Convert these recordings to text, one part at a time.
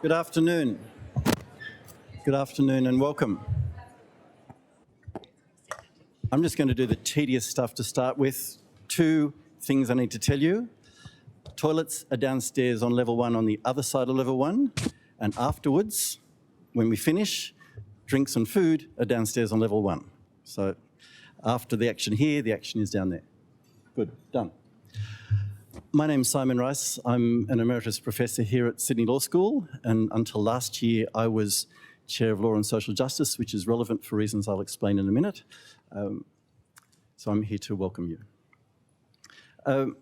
Good afternoon. Good afternoon and welcome. I'm just going to do the tedious stuff to start with. Two things I need to tell you. Toilets are downstairs on level 1 on the other side of level 1. And afterwards, when we finish, drinks and food are downstairs on level 1. So after the action here, the action is down there. Good, done. My name's Simon Rice. I'm an emeritus professor here at Sydney Law School, and until last year I was Chair of Law and Social Justice, which is relevant for reasons I'll explain in a minute. So I'm here to welcome you.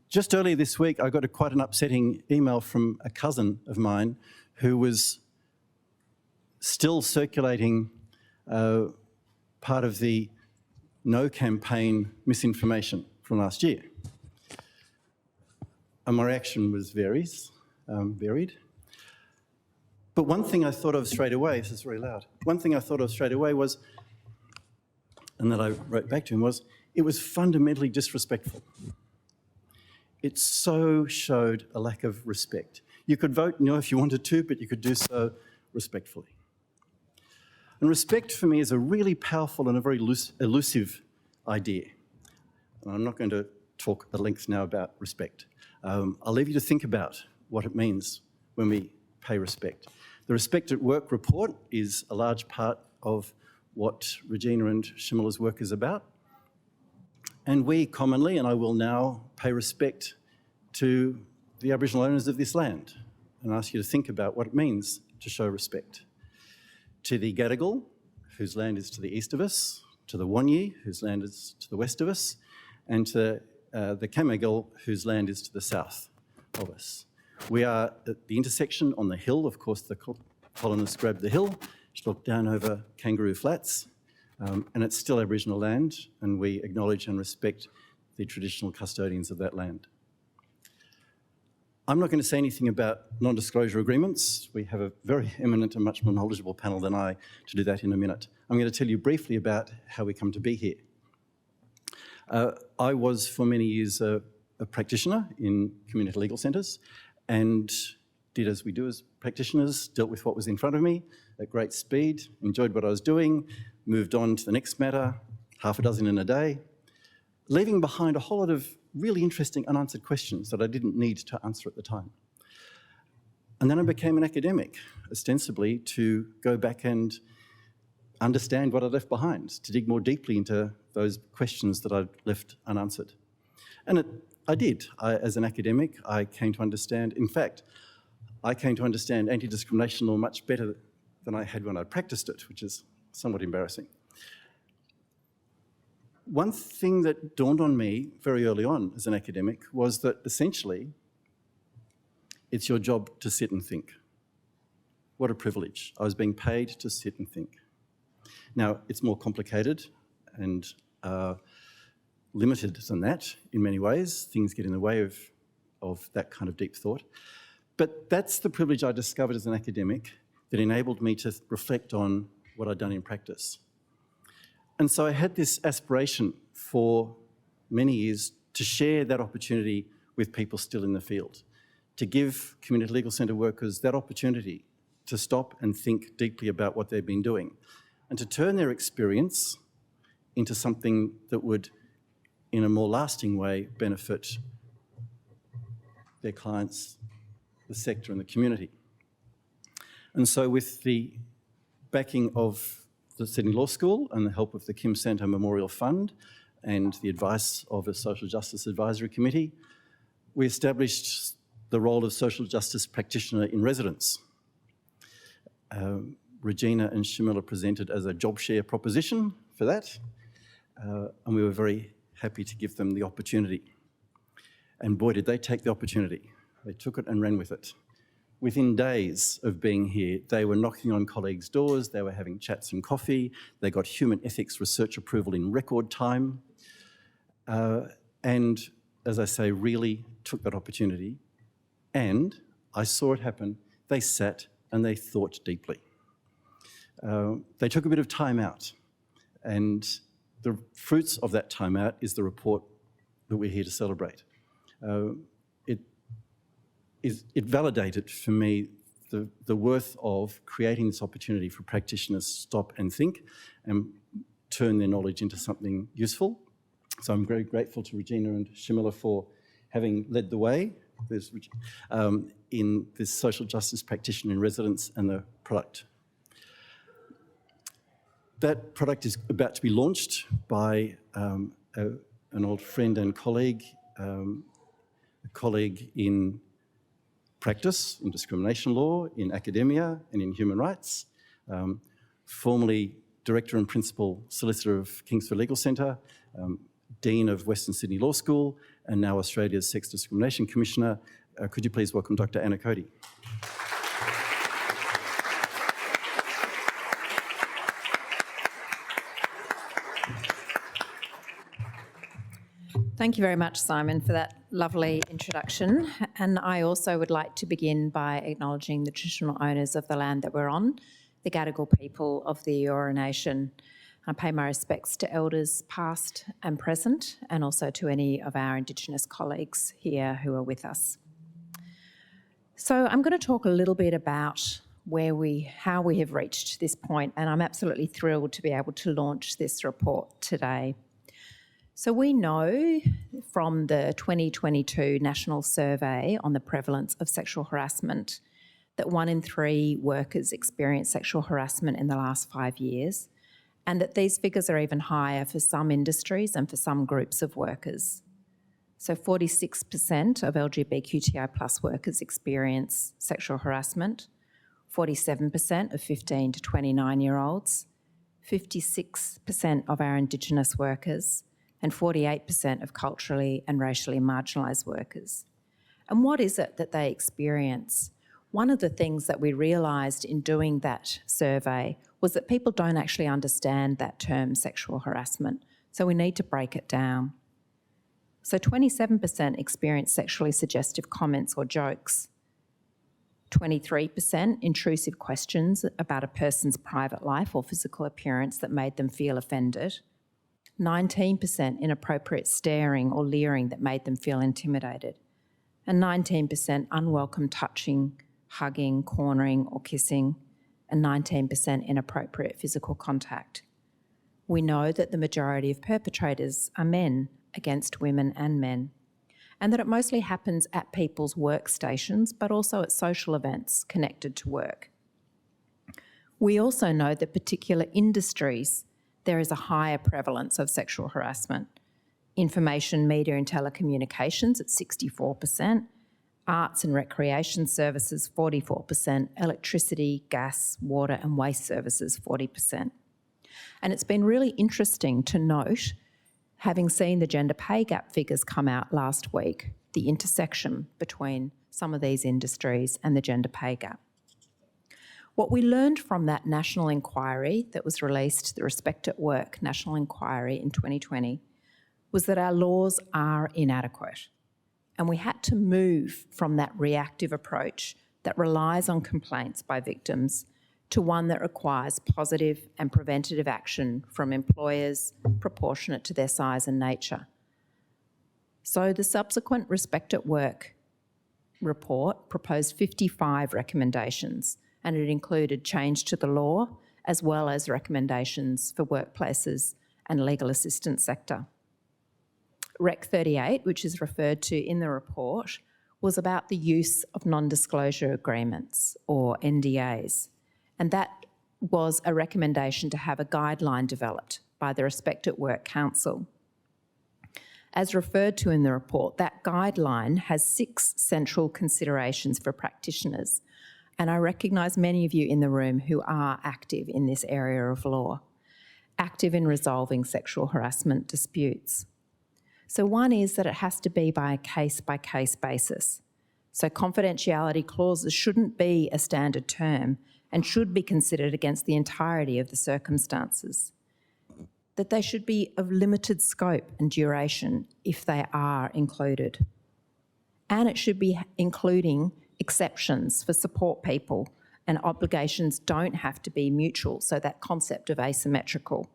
Just earlier this week I got quite an upsetting email from a cousin of mine who was still circulating part of the No campaign misinformation from last year. And my reaction was varied. But one thing I thought of straight away, this is very loud, one thing I thought of straight away was, and that I wrote back to him was, it was fundamentally disrespectful. It so showed a lack of respect. You could vote no if you wanted to, but you could do so respectfully. And respect for me is a really powerful and a very elusive idea. And I'm not going to talk at length now about respect. I'll leave you to think about what it means when we pay respect. The Respect at Work report is a large part of what Regina and Shamila's work is about. And we commonly, and I will now, pay respect to the Aboriginal owners of this land and ask you to think about what it means to show respect. To the Gadigal, whose land is to the east of us, to the Wonyi, whose land is to the west of us, and to the Kamigal, whose land is to the south of us. We are at the intersection on the hill. Of course, the colonists grabbed the hill, which looked down over Kangaroo Flats, and it's still Aboriginal land, and we acknowledge and respect the traditional custodians of that land. I'm not going to say anything about non-disclosure agreements. We have a very eminent and much more knowledgeable panel than I to do that in a minute. I'm going to tell you briefly about how we come to be here. I was for many years a practitioner in community legal centres and did as we do as practitioners, dealt with what was in front of me at great speed, enjoyed what I was doing, moved on to the next matter, half a dozen in a day, leaving behind a whole lot of really interesting unanswered questions that I didn't need to answer at the time. And then I became an academic, ostensibly to go back and understand what I'd left behind, to dig more deeply into those questions that I'd left unanswered. And I did. As an academic, I came to understand, in fact, I came to understand anti-discrimination law much better than I had when I practiced it, which is somewhat embarrassing. One thing that dawned on me very early on as an academic was that essentially it's your job to sit and think. What a privilege. I was being paid to sit and think. Now, it's more complicated and limited than that in many ways. Things get in the way of that kind of deep thought. But that's the privilege I discovered as an academic that enabled me to reflect on what I'd done in practice. And so I had this aspiration for many years to share that opportunity with people still in the field, to give community legal centre workers that opportunity to stop and think deeply about what they've been doing and to turn their experience into something that would, in a more lasting way, benefit their clients, the sector and the community. And so with the backing of the Sydney Law School and the help of the Kim Centre Memorial Fund and the advice of a Social Justice Advisory Committee, we established the role of Social Justice Practitioner in Residence. Regina and Shamila presented as a job share proposition for that, and we were very happy to give them the opportunity. And boy, did they take the opportunity. They took it and ran with it. Within days of being here, they were knocking on colleagues' doors, they were having chats and coffee, they got human ethics research approval in record time, and, as I say, really took that opportunity. And I saw it happen. They sat and they thought deeply. They took a bit of time out, and the fruits of that time out is the report that we're here to celebrate. it validated for me the worth of creating this opportunity for practitioners to stop and think and turn their knowledge into something useful. So I'm very grateful to Regina and Shamila for having led the way in this social justice practitioner in residence and the product. That product is about to be launched by an old friend and colleague, a colleague in practice, in discrimination law, in academia and in human rights, formerly Director and Principal Solicitor of Kingsford Legal Centre, Dean of Western Sydney Law School, and now Australia's Sex Discrimination Commissioner. Could you please welcome Dr. Anna Cody? Thank you very much, Simon, for that lovely introduction. And I also would like to begin by acknowledging the traditional owners of the land that we're on, the Gadigal people of the Eora Nation. I pay my respects to elders past and present, and also to any of our Indigenous colleagues here who are with us. So I'm going to talk a little bit about how we have reached this point, and I'm absolutely thrilled to be able to launch this report today. So we know from the 2022 National Survey on the prevalence of sexual harassment that 1 in 3 workers experience sexual harassment in the last 5 years, and that these figures are even higher for some industries and for some groups of workers. So 46% of LGBTQI+ workers experience sexual harassment, 47% of 15 to 29-year-olds, 56% of our Indigenous workers, and 48% of culturally and racially marginalised workers. And what is it that they experience? One of the things that we realised in doing that survey was that people don't actually understand that term sexual harassment, so we need to break it down. So 27% experience sexually suggestive comments or jokes, 23% intrusive questions about a person's private life or physical appearance that made them feel offended, 19% inappropriate staring or leering that made them feel intimidated, and 19% unwelcome touching, hugging, cornering or kissing, and 19% inappropriate physical contact. We know that the majority of perpetrators are men against women and men, and that it mostly happens at people's workstations, but also at social events connected to work. We also know that particular industries there is a higher prevalence of sexual harassment. Information, media and telecommunications at 64%, arts and recreation services 44%, electricity, gas, water and waste services 40%. And it's been really interesting to note, having seen the gender pay gap figures come out last week, the intersection between some of these industries and the gender pay gap. What we learned from that national inquiry that was released, the Respect at Work National Inquiry in 2020, was that our laws are inadequate. And we had to move from that reactive approach that relies on complaints by victims to one that requires positive and preventative action from employers proportionate to their size and nature. So the subsequent Respect at Work report proposed 55 recommendations, and it included change to the law as well as recommendations for workplaces and legal assistance sector. Rec 38, which is referred to in the report, was about the use of non-disclosure agreements, or NDAs, and that was a recommendation to have a guideline developed by the Respect at Work Council. As referred to in the report, that guideline has 6 central considerations for practitioners, and I recognise many of you in the room who are active in this area of law, active in resolving sexual harassment disputes. So one is that it has to be by a case-by-case basis. So confidentiality clauses shouldn't be a standard term and should be considered against the entirety of the circumstances. That they should be of limited scope and duration if they are included. And it should be including exceptions for support people, and obligations don't have to be mutual, so that concept of asymmetrical.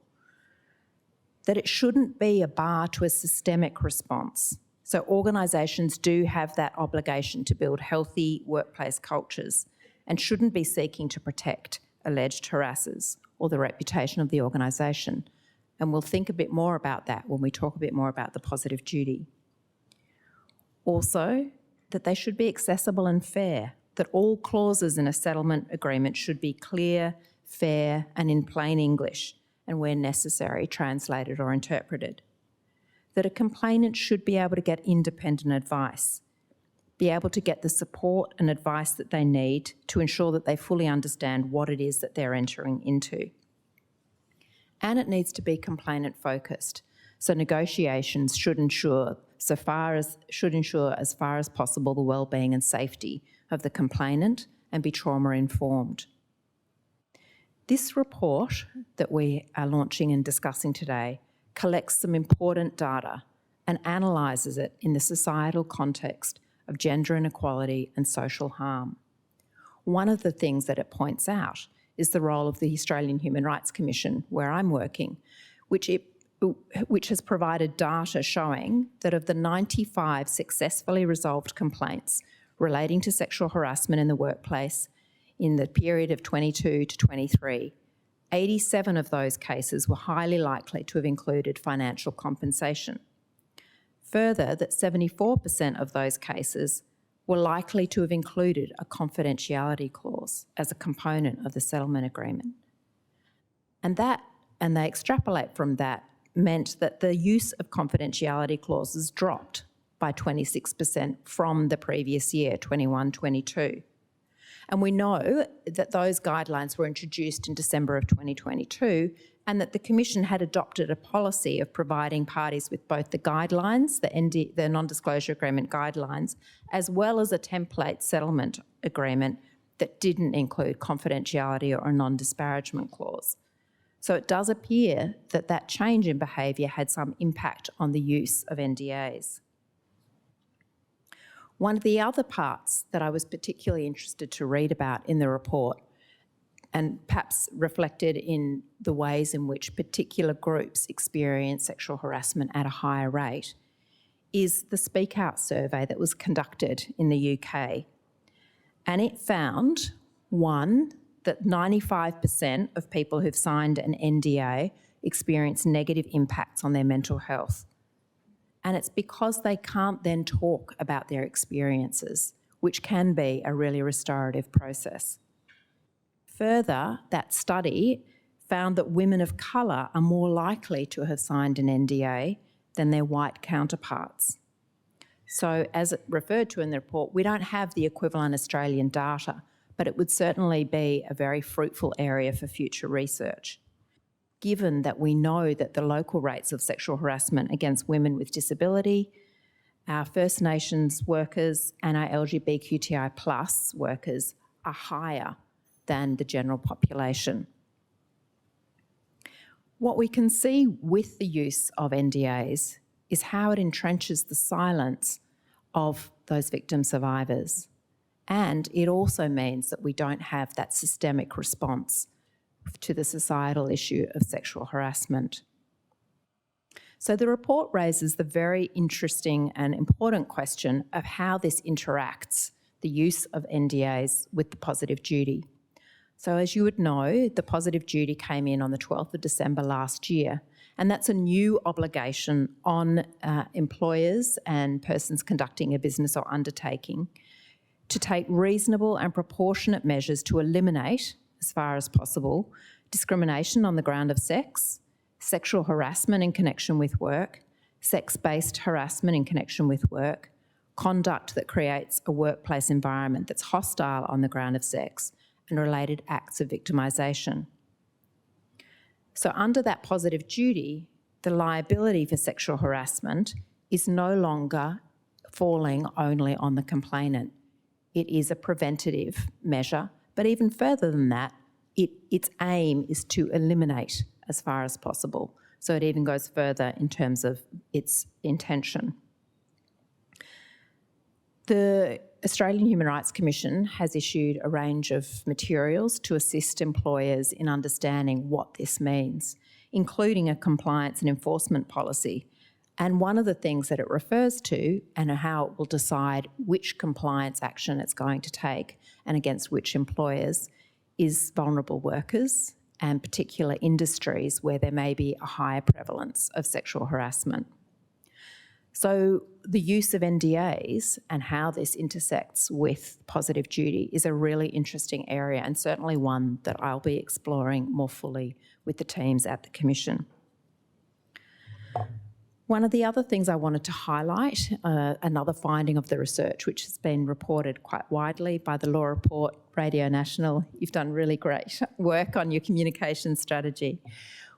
That it shouldn't be a bar to a systemic response. So organisations do have that obligation to build healthy workplace cultures and shouldn't be seeking to protect alleged harassers or the reputation of the organisation. And we'll think a bit more about that when we talk a bit more about the positive duty. Also, that they should be accessible and fair, that all clauses in a settlement agreement should be clear, fair, and in plain English, and where necessary, translated or interpreted. That a complainant should be able to get independent advice, be able to get the support and advice that they need to ensure that they fully understand what it is that they're entering into. And it needs to be complainant focused. So negotiations should ensure as far as possible the well-being and safety of the complainant and be trauma informed. This report that we are launching and discussing today collects some important data and analyses it in the societal context of gender inequality and social harm. One of the things that it points out is the role of the Australian Human Rights Commission, where I'm working, which has provided data showing that of the 95 successfully resolved complaints relating to sexual harassment in the workplace in the period of 22 to 23, 87 of those cases were highly likely to have included financial compensation. Further, that 74% of those cases were likely to have included a confidentiality clause as a component of the settlement agreement. And they extrapolate from that meant that the use of confidentiality clauses dropped by 26% from the previous year, 21-22. And we know that those guidelines were introduced in December of 2022 and that the Commission had adopted a policy of providing parties with both the guidelines, the non-disclosure agreement guidelines, as well as a template settlement agreement that didn't include confidentiality or a non-disparagement clause. So it does appear that that change in behaviour had some impact on the use of NDAs. One of the other parts that I was particularly interested to read about in the report, and perhaps reflected in the ways in which particular groups experience sexual harassment at a higher rate, is the Speak Out survey that was conducted in the UK. And it found, one, that 95% of people who've signed an NDA experience negative impacts on their mental health. And it's because they can't then talk about their experiences, which can be a really restorative process. Further, that study found that women of colour are more likely to have signed an NDA than their white counterparts. So as it referred to in the report, we don't have the equivalent Australian data, but it would certainly be a very fruitful area for future research, given that we know that the local rates of sexual harassment against women with disability, our First Nations workers and our LGBTQI+ workers are higher than the general population. What we can see with the use of NDAs is how it entrenches the silence of those victim survivors. And it also means that we don't have that systemic response to the societal issue of sexual harassment. So the report raises the very interesting and important question of how this interacts, the use of NDAs with the positive duty. So as you would know, the positive duty came in on the 12th of December last year, and that's a new obligation on employers and persons conducting a business or undertaking to take reasonable and proportionate measures to eliminate, as far as possible, discrimination on the ground of sex, sexual harassment in connection with work, sex-based harassment in connection with work, conduct that creates a workplace environment that's hostile on the ground of sex, and related acts of victimisation. So under that positive duty, the liability for sexual harassment is no longer falling only on the complainant. It is a preventative measure, but even further than that, its aim is to eliminate as far as possible. So it even goes further in terms of its intention. The Australian Human Rights Commission has issued a range of materials to assist employers in understanding what this means, including a compliance and enforcement policy And one of the things that it refers to and how it will decide which compliance action it's going to take and against which employers is vulnerable workers and particular industries where there may be a higher prevalence of sexual harassment. So the use of NDAs and how this intersects with positive duty is a really interesting area, and certainly one that I'll be exploring more fully with the teams at the Commission. One of the other things I wanted to highlight, another finding of the research, which has been reported quite widely by the Law Report, Radio National, you've done really great work on your communication strategy,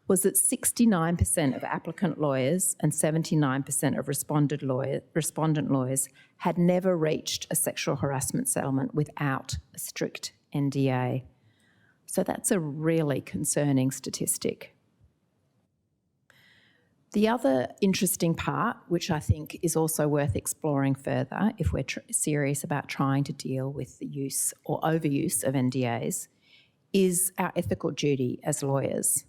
was that 69% of applicant lawyers and 79% of respondent lawyers had never reached a sexual harassment settlement without a strict NDA. So that's a really concerning statistic. The other interesting part, which I think is also worth exploring further if we're serious about trying to deal with the use or overuse of NDAs, is our ethical duty as lawyers.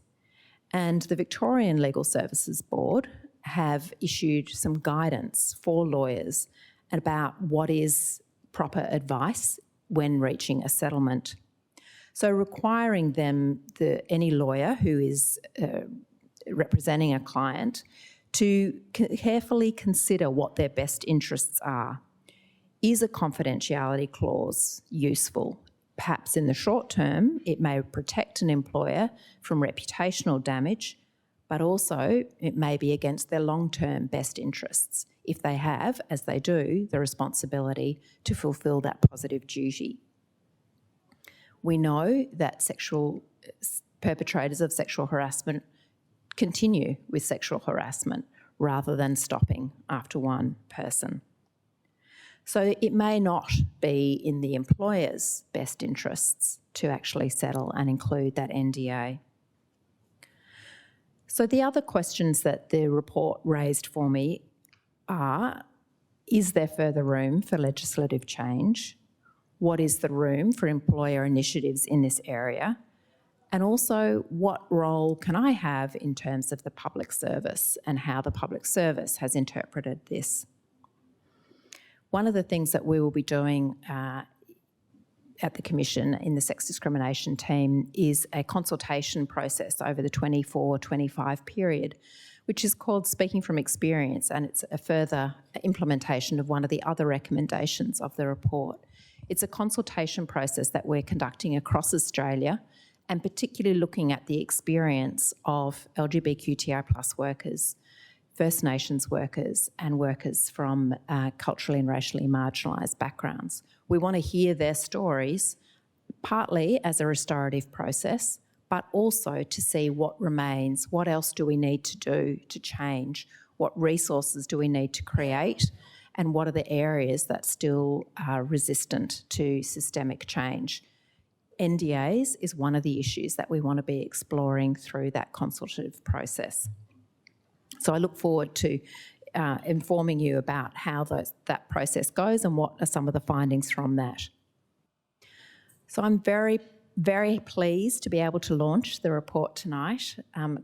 And the Victorian Legal Services Board have issued some guidance for lawyers about what is proper advice when reaching a settlement. So requiring any lawyer who is representing a client to carefully consider what their best interests are. Is a confidentiality clause useful? Perhaps in the short term, it may protect an employer from reputational damage, but also it may be against their long-term best interests if they have, as they do, the responsibility to fulfil that positive duty. We know that perpetrators of sexual harassment continue with sexual harassment rather than stopping after one person. So it may not be in the employer's best interests to actually settle and include that NDA. So the other questions that the report raised for me are, is there further room for legislative change? What is the room for employer initiatives in this area? And also, what role can I have in terms of the public service and how the public service has interpreted this? One of the things that we will be doing at the Commission in the sex discrimination team is a consultation process over the 24-25 period, which is called Speaking from Experience, and it's a further implementation of one of the other recommendations of the report. It's a consultation process that we're conducting across Australia, and particularly looking at the experience of LGBTQI+ workers, First Nations workers and workers from culturally and racially marginalised backgrounds. We want to hear their stories, partly as a restorative process, but also to see what remains, what else do we need to do to change, what resources do we need to create, and what are the areas that still are resistant to systemic change. NDAs is one of the issues that we want to be exploring through that consultative process. So I look forward to informing you about how that process goes and what are some of the findings from that. So I'm very, very pleased to be able to launch the report tonight.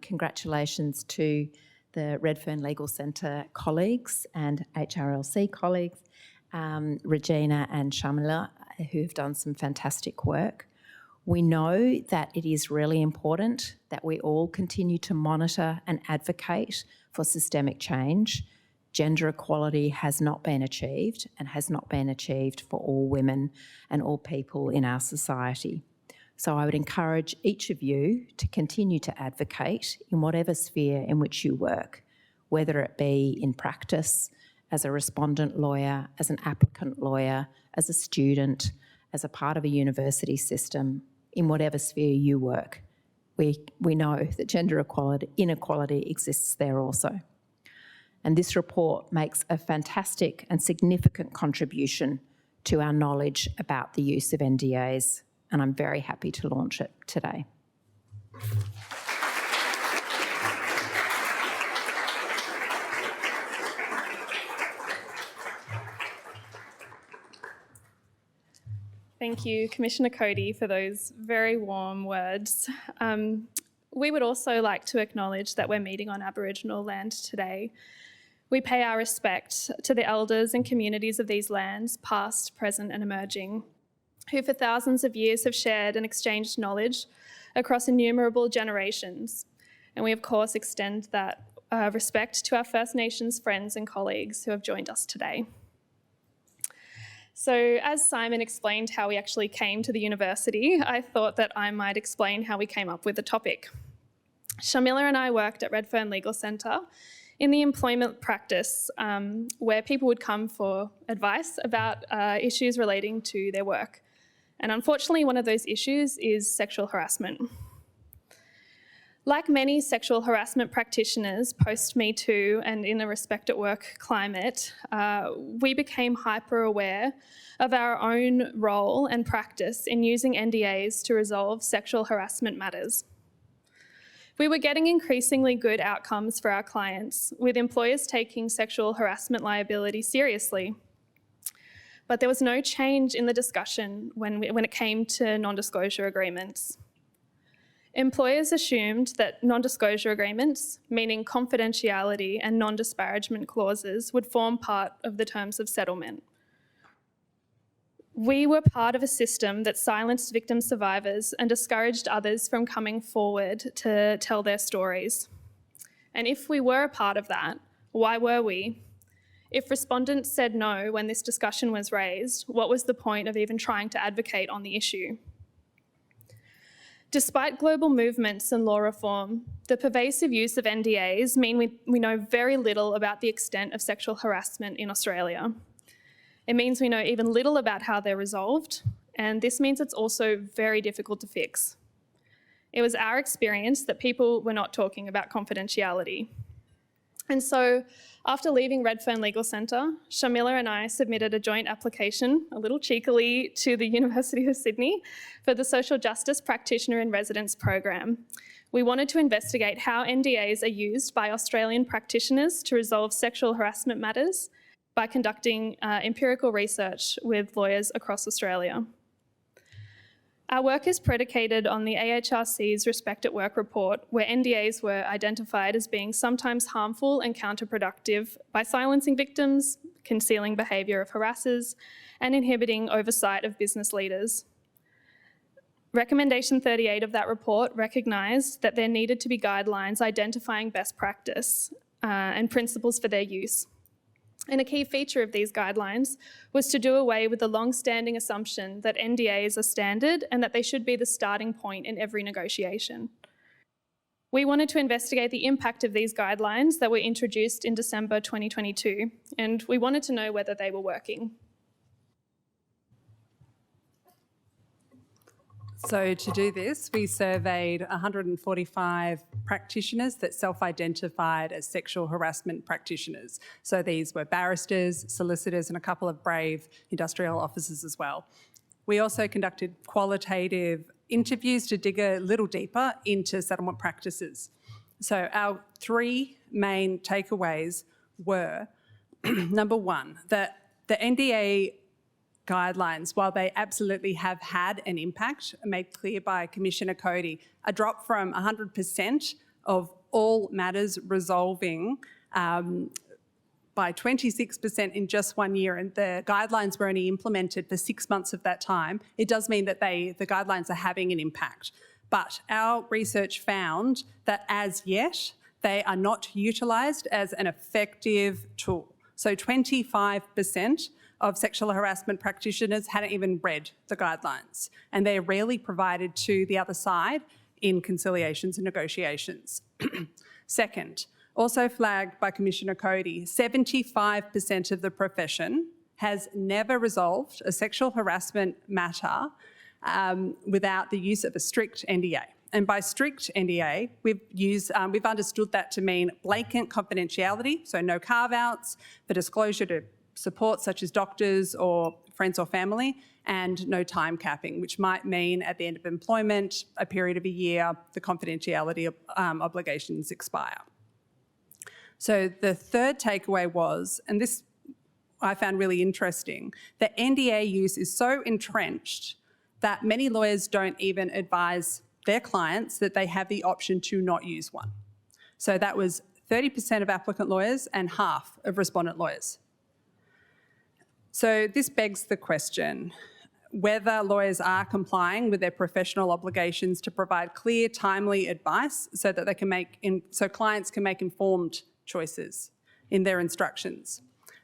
Congratulations to the Redfern Legal Centre colleagues and HRLC colleagues, Regina and Shamila, who have done some fantastic work. We know that it is really important that we all continue to monitor and advocate for systemic change. Gender equality has not been achieved and has not been achieved for all women and all people in our society. So I would encourage each of you to continue to advocate in whatever sphere in which you work, whether it be in practice, as a respondent lawyer, as an applicant lawyer, as a student, as a part of a university system, in whatever sphere you work. We know that gender inequality exists there also. And this report makes a fantastic and significant contribution to our knowledge about the use of NDAs, and I'm very happy to launch it today. Thank you, Commissioner Cody, for those very warm words. We would also like to acknowledge that we're meeting on Aboriginal land today, We pay our respect to the elders and communities of these lands, past, present, and emerging, who for thousands of years have shared and exchanged knowledge across innumerable generations. And we, of course, extend that respect to our First Nations friends and colleagues who have joined us today. So as Simon explained how we actually came to the university, I thought that I might explain how we came up with the topic. Shamila and I worked at Redfern Legal Centre in the employment practice where people would come for advice about issues relating to their work. And unfortunately, one of those issues is sexual harassment. Like many sexual harassment practitioners post-Me Too and in a Respect at Work climate, we became hyper-aware of our own role and practice in using NDAs to resolve sexual harassment matters. We were getting increasingly good outcomes for our clients, with employers taking sexual harassment liability seriously. But there was no change in the discussion when it came to non-disclosure agreements. Employers assumed that non-disclosure agreements, meaning confidentiality and non-disparagement clauses, would form part of the terms of settlement. We were part of a system that silenced victim survivors and discouraged others from coming forward to tell their stories. And if we were a part of that, why were we? If respondents said no when this discussion was raised, what was the point of even trying to advocate on the issue? Despite global movements and law reform, the pervasive use of NDAs mean we know very little about the extent of sexual harassment in Australia. It means we know even little about how they're resolved, and this means it's also very difficult to fix. It was our experience that people were not talking about confidentiality. And so, after leaving Redfern Legal Centre, Shamila and I submitted a joint application, a little cheekily, to the University of Sydney for the Social Justice Practitioner in Residence program. We wanted to investigate how NDAs are used by Australian practitioners to resolve sexual harassment matters by conducting empirical research with lawyers across Australia. Our work is predicated on the AHRC's Respect at Work report, where NDAs were identified as being sometimes harmful and counterproductive by silencing victims, concealing behaviour of harassers, and inhibiting oversight of business leaders. Recommendation 38 of that report recognised that there needed to be guidelines identifying best practice and principles for their use. And a key feature of these guidelines was to do away with the long-standing assumption that NDAs are standard and that they should be the starting point in every negotiation. We wanted to investigate the impact of these guidelines that were introduced in December 2022, and we wanted to know whether they were working. So to do this, we surveyed 145 practitioners that self-identified as sexual harassment practitioners. So these were barristers, solicitors, and a couple of brave industrial officers as well. We also conducted qualitative interviews to dig a little deeper into settlement practices. So our three main takeaways were, number one, that the NDA guidelines, while they absolutely have had an impact, made clear by Commissioner Cody, a drop from 100% of all matters resolving by 26% in just 1 year, and the guidelines were only implemented for 6 months of that time. It does mean that the guidelines are having an impact. But our research found that as yet, they are not utilised as an effective tool. So 25% of sexual harassment practitioners hadn't even read the guidelines, and they're rarely provided to the other side in conciliations and negotiations. Second, also flagged by Commissioner Cody, 75% of the profession has never resolved a sexual harassment matter without the use of a strict NDA. And by strict NDA, we've understood that to mean blanket confidentiality, so no carve-outs for disclosure to support such as doctors or friends or family, and no time capping, which might mean at the end of employment, a period of a year, the confidentiality obligations expire. So the third takeaway was, and this I found really interesting, that NDA use is so entrenched that many lawyers don't even advise their clients that they have the option to not use one. So that was 30% of applicant lawyers, and half of respondent lawyers. So this begs the question whether lawyers are complying with their professional obligations to provide clear, timely advice so that clients can make informed choices in their instructions.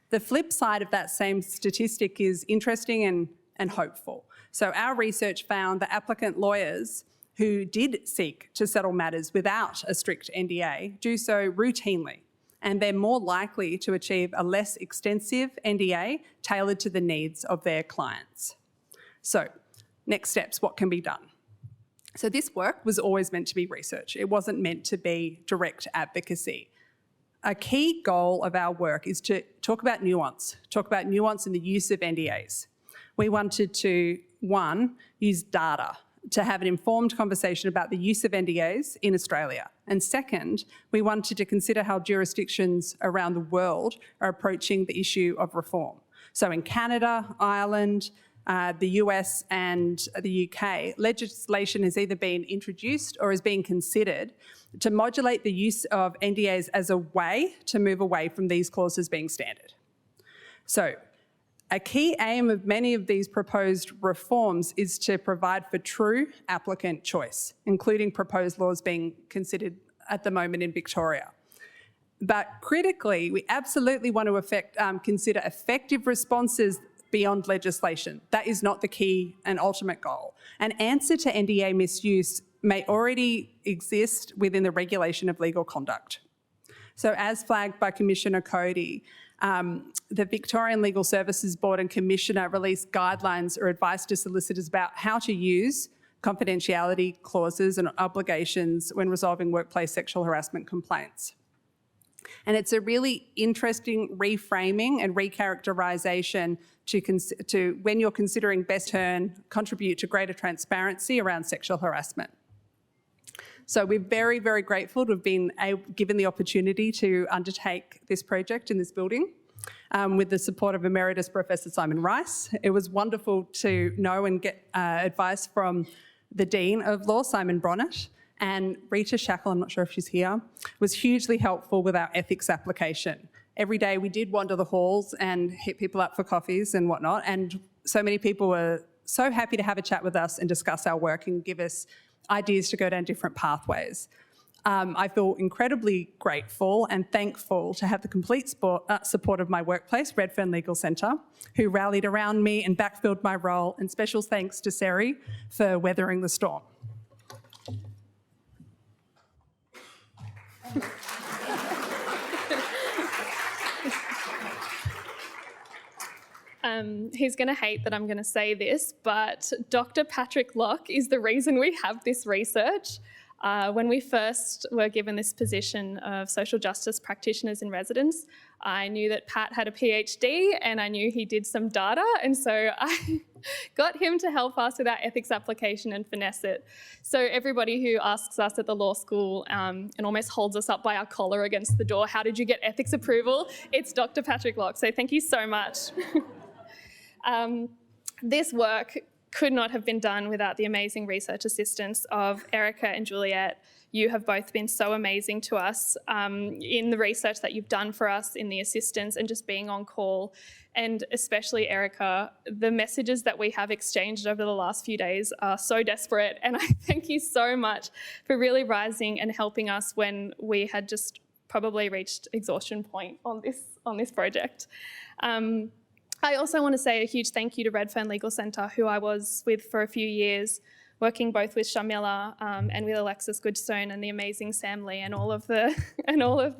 The flip side of that same statistic is interesting and hopeful. So our research found that applicant lawyers who did seek to settle matters without a strict NDA do so routinely, and they're more likely to achieve a less extensive NDA tailored to the needs of their clients. So, next steps, what can be done? So this work was always meant to be research. It wasn't meant to be direct advocacy. A key goal of our work is to talk about nuance in the use of NDAs. We wanted to, one, use data to have an informed conversation about the use of NDAs in Australia. And second, we wanted to consider how jurisdictions around the world are approaching the issue of reform. So in Canada, Ireland, the US and the UK, legislation has either been introduced or is being considered to modulate the use of NDAs as a way to move away from these clauses being standard. So a key aim of many of these proposed reforms is to provide for true applicant choice, including proposed laws being considered at the moment in Victoria. But critically, we absolutely want to consider effective responses beyond legislation. That is not the key and ultimate goal. An answer to NDA misuse may already exist within the regulation of legal conduct. So as flagged by Commissioner Cody, the Victorian Legal Services Board and Commissioner released guidelines or advice to solicitors about how to use confidentiality clauses and obligations when resolving workplace sexual harassment complaints. And it's a really interesting reframing and recharacterisation to when you're considering best contribute to greater transparency around sexual harassment. So we're very, very grateful to have been given the opportunity to undertake this project in this building with the support of Emeritus Professor Simon Rice. It was wonderful to know and get advice from the Dean of Law, Simon Bronnett, and Rita Shackle, I'm not sure if she's here, was hugely helpful with our ethics application. Every day we did wander the halls and hit people up for coffees and whatnot, and so many people were so happy to have a chat with us and discuss our work and give us ideas to go down different pathways. I feel incredibly grateful and thankful to have the complete support of my workplace, Redfern Legal Centre, who rallied around me and backfilled my role, and special thanks to Seri for weathering the storm. He's going to hate that I'm going to say this, but Dr. Patrick Locke is the reason we have this research. When we first were given this position of social justice practitioners in residence, I knew that Pat had a PhD and I knew he did some data, and so I got him to help us with our ethics application and finesse it. So everybody who asks us at the law school and almost holds us up by our collar against the door, how did you get ethics approval? It's Dr. Patrick Locke, so thank you so much. This work could not have been done without the amazing research assistance of Erica and Juliet. You have both been so amazing to us in the research that you've done for us, in the assistance and just being on call. And especially Erica, the messages that we have exchanged over the last few days are so desperate. And I thank you so much for really rising and helping us when we had just probably reached exhaustion point on this project. I also want to say a huge thank you to Redfern Legal Centre, who I was with for a few years, working both with Sharmila and with Alexis Goodstone and the amazing Sam Lee and all of the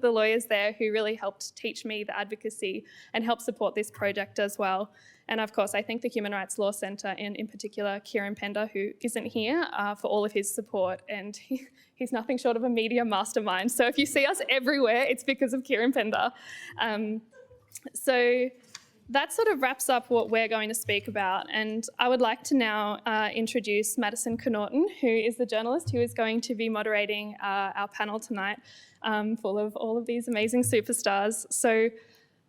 lawyers there who really helped teach me the advocacy and help support this project as well. And of course, I thank the Human Rights Law Centre and in particular Kieran Pender, who isn't here, for all of his support. And he's nothing short of a media mastermind. So if you see us everywhere, it's because of Kieran Pender. So that sort of wraps up what we're going to speak about, and I would like to now introduce Madison Connaughton, who is the journalist who is going to be moderating our panel tonight, full of all of these amazing superstars. So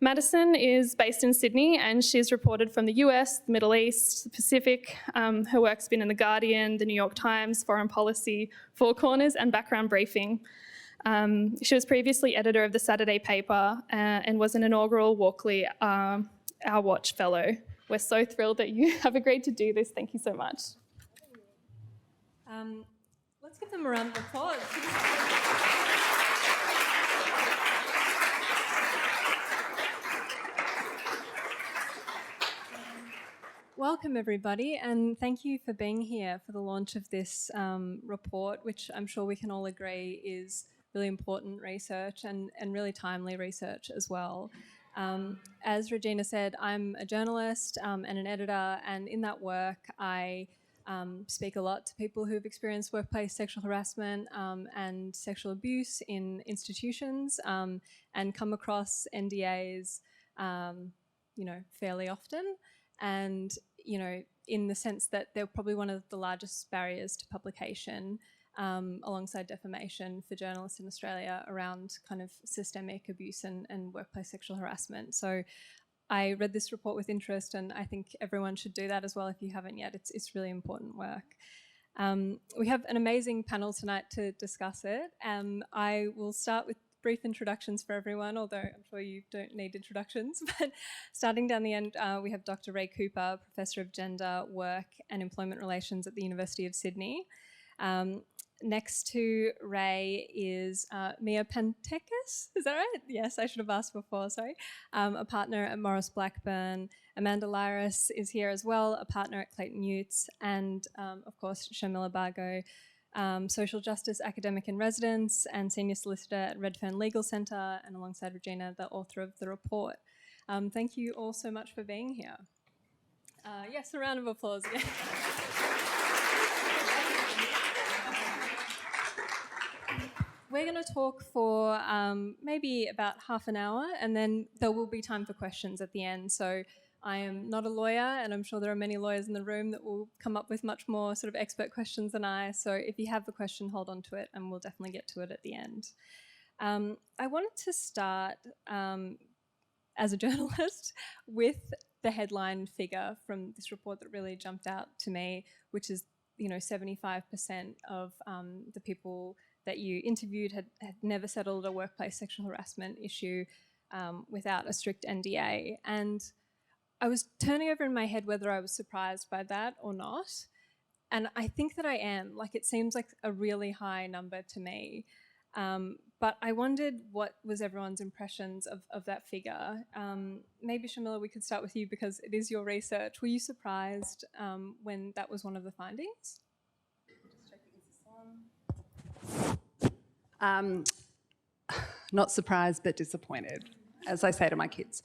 Madison is based in Sydney and she's reported from the US, the Middle East, the Pacific. Her work's been in The Guardian, The New York Times, Foreign Policy, Four Corners and Background Briefing. She was previously editor of the Saturday paper and was an inaugural Walkley Our Watch Fellow. We're so thrilled that you have agreed to do this. Thank you so much. Let's give them a round of applause. Welcome, everybody, and thank you for being here for the launch of this report, which I'm sure we can all agree is really important research and really timely research as well. As Regina said, I'm a journalist and an editor, and in that work I speak a lot to people who've experienced workplace sexual harassment and sexual abuse in institutions and come across NDAs, fairly often. And, in the sense that they're probably one of the largest barriers to publication alongside defamation for journalists in Australia around kind of systemic abuse and workplace sexual harassment. So I read this report with interest, and I think everyone should do that as well if you haven't yet. It's really important work. We have an amazing panel tonight to discuss it. I will start with brief introductions for everyone, although I'm sure you don't need introductions. But starting down the end, we have Dr. Ray Cooper, Professor of Gender, Work and Employment Relations at the University of Sydney. Next to Ray is Mia Pantekis, is that right? Yes, I should have asked before, sorry. A partner at Morris Blackburn. Amanda Lyris is here as well, a partner at Clayton Utz, and of course Shamila Bargo, social justice academic in residence and senior solicitor at Redfern Legal Centre, and alongside Regina, the author of the report. Thank you all so much for being here. Yes, a round of applause again. We're going to talk for maybe about half an hour, and then there will be time for questions at the end. So I am not a lawyer, and I'm sure there are many lawyers in the room that will come up with much more sort of expert questions than I. So if you have a question, hold on to it, and we'll definitely get to it at the end. I wanted to start, as a journalist, with the headline figure from this report that really jumped out to me, which is 75% of the people that you interviewed had never settled a workplace sexual harassment issue without a strict NDA. And I was turning over in my head whether I was surprised by that or not. And I think that I am. Like, it seems like a really high number to me. But I wondered what was everyone's impressions of that figure. Maybe, Shamila, we could start with you because it is your research. Were you surprised when that was one of the findings? Just checking, is this on? Not surprised, but disappointed, as I say to my kids.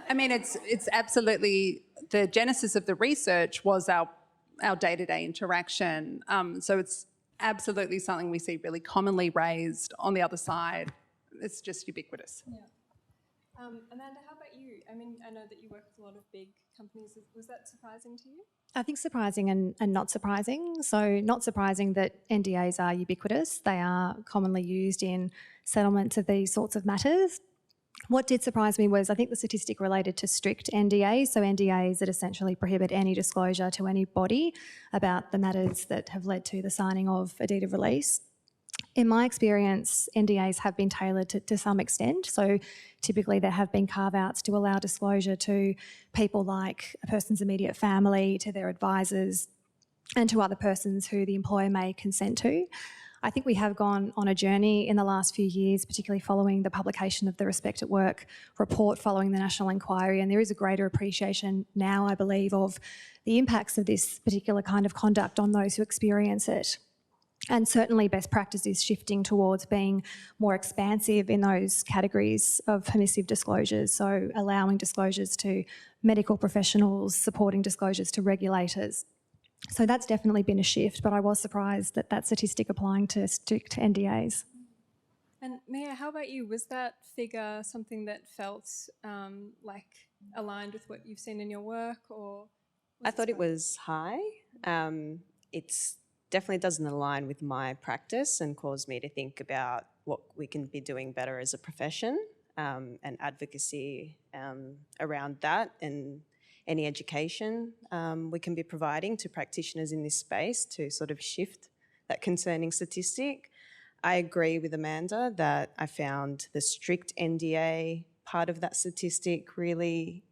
I mean, it's absolutely, the genesis of the research was our day-to-day interaction. So it's absolutely something we see really commonly raised on the other side. It's just ubiquitous. Yeah. Amanda, how about you? I mean, I know that you work with a lot of big companies. Was that surprising to you? I think surprising and not surprising. So not surprising that NDAs are ubiquitous. They are commonly used in settlements of these sorts of matters. What did surprise me was I think the statistic related to strict NDAs, so NDAs that essentially prohibit any disclosure to any body about the matters that have led to the signing of a deed of release. In my experience, NDAs have been tailored to some extent. So typically there have been carve-outs to allow disclosure to people like a person's immediate family, to their advisors, and to other persons who the employer may consent to. I think we have gone on a journey in the last few years, particularly following the publication of the Respect at Work report following the national inquiry, and there is a greater appreciation now, I believe, of the impacts of this particular kind of conduct on those who experience it. And certainly best practice is shifting towards being more expansive in those categories of permissive disclosures, so allowing disclosures to medical professionals, supporting disclosures to regulators. So that's definitely been a shift, but I was surprised that that statistic applying to strict NDAs. And Mia, how about you? Was that figure something that felt like aligned with what you've seen in your work, or? I thought it was high. It's definitely doesn't align with my practice and caused me to think about what we can be doing better as a profession and advocacy around that, and any education we can be providing to practitioners in this space to sort of shift that concerning statistic. I agree with Amanda that I found the strict NDA part of that statistic really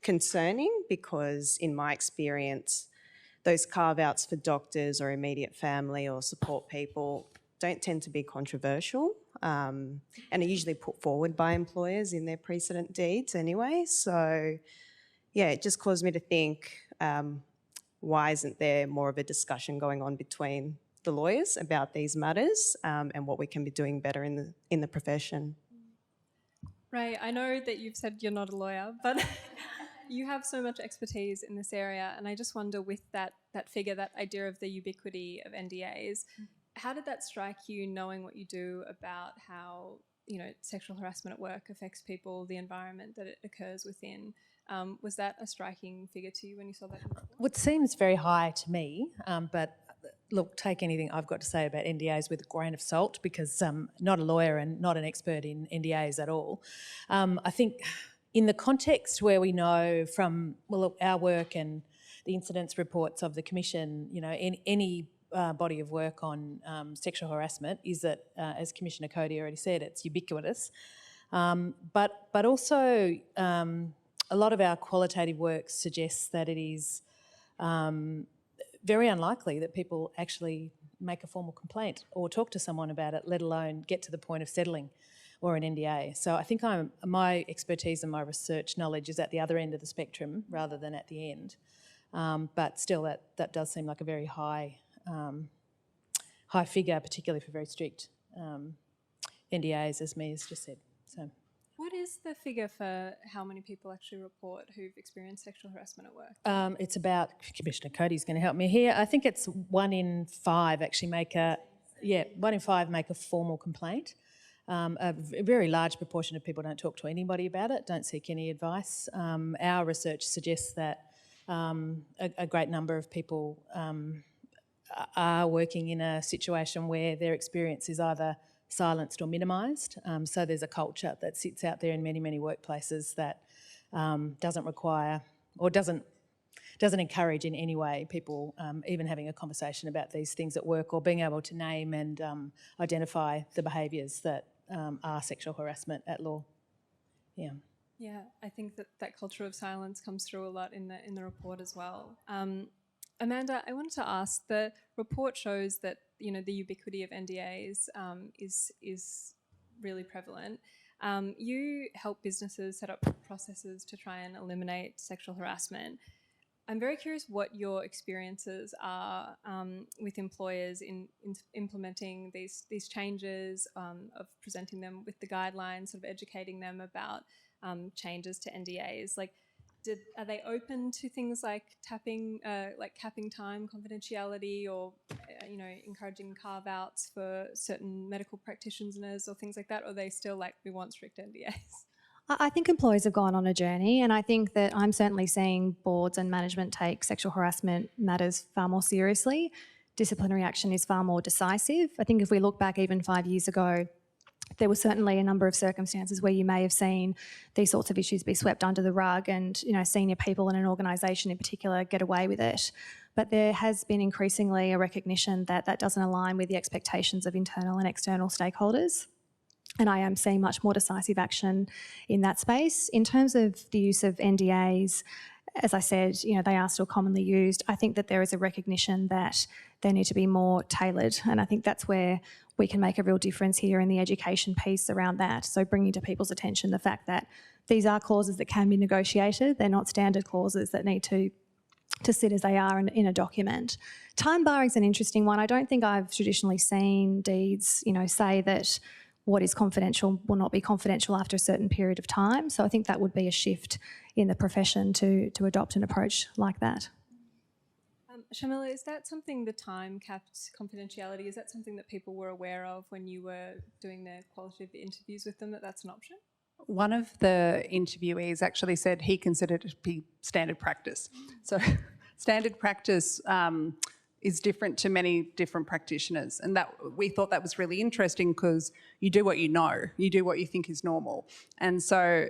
concerning, because in my experience, those carve-outs for doctors or immediate family or support people don't tend to be controversial, and are usually put forward by employers in their precedent deeds anyway. So yeah, it just caused me to think, why isn't there more of a discussion going on between the lawyers about these matters, and what we can be doing better in the profession? Ray, I know that you've said you're not a lawyer, but you have so much expertise in this area, and I just wonder, with that figure, that idea of the ubiquity of NDAs, how did that strike you, knowing what you do about how, you know, sexual harassment at work affects people, the environment that it occurs within? Was that a striking figure to you when you saw that? Well, it seems very high to me, but look, take anything I've got to say about NDAs with a grain of salt, because I'm not a lawyer and not an expert in NDAs at all. I think in the context where we know from, well, look, our work and the incidents reports of the Commission, you know, any body of work on sexual harassment is that, as Commissioner Cody already said, it's ubiquitous. But also a lot of our qualitative work suggests that it is very unlikely that people actually make a formal complaint or talk to someone about it, let alone get to the point of settling or an NDA. So I think my expertise and my research knowledge is at the other end of the spectrum rather than at the end. But still, that does seem like a very high figure, particularly for very strict NDAs, as Mia's just said. So, what is the figure for how many people actually report who've experienced sexual harassment at work? it's about, Commissioner Cody's going to help me here, I think it's 1 in 5 actually make a formal complaint. A very large proportion of people don't talk to anybody about it, don't seek any advice. Our research suggests that a great number of people are working in a situation where their experience is either silenced or minimised. So there's a culture that sits out there in many, many workplaces that doesn't require or doesn't encourage in any way people even having a conversation about these things at work, or being able to name and identify the behaviours that are sexual harassment at law. Yeah. Yeah, I think that culture of silence comes through a lot in the report as well. Amanda, I wanted to ask, the report shows that, you know, the ubiquity of NDAs is really prevalent. You help businesses set up processes to try and eliminate sexual harassment. I'm very curious what your experiences are with employers in implementing these changes, of presenting them with the guidelines, sort of educating them about changes to NDAs. Like, are they open to things like capping time, confidentiality, or you know, encouraging carve-outs for certain medical practitioners or things like that? Or are they still like, we want strict NDAs? I think employers have gone on a journey, and I think that I'm certainly seeing boards and management take sexual harassment matters far more seriously. Disciplinary action is far more decisive. I think if we look back even 5 years ago, there was certainly a number of circumstances where you may have seen these sorts of issues be swept under the rug, and, you know, senior people in an organisation in particular get away with it. But there has been increasingly a recognition that that doesn't align with the expectations of internal and external stakeholders. And I am seeing much more decisive action in that space. In terms of the use of NDAs, as I said, you know, they are still commonly used. I think that there is a recognition that they need to be more tailored, and I think that's where we can make a real difference here in the education piece around that. So bringing to people's attention the fact that these are clauses that can be negotiated. They're not standard clauses that need to sit as they are in a document. Time barring is an interesting one. I don't think I've traditionally seen deeds, you know, say that what is confidential will not be confidential after a certain period of time. So I think that would be a shift in the profession to adopt an approach like that. Shamila, is that something, the time-capped confidentiality, is that something that people were aware of when you were doing the qualitative interviews with them, that that's an option? One of the interviewees actually said he considered it to be standard practice. So standard practice is different to many different practitioners, and that we thought that was really interesting, because you do what you know, you do what you think is normal. And so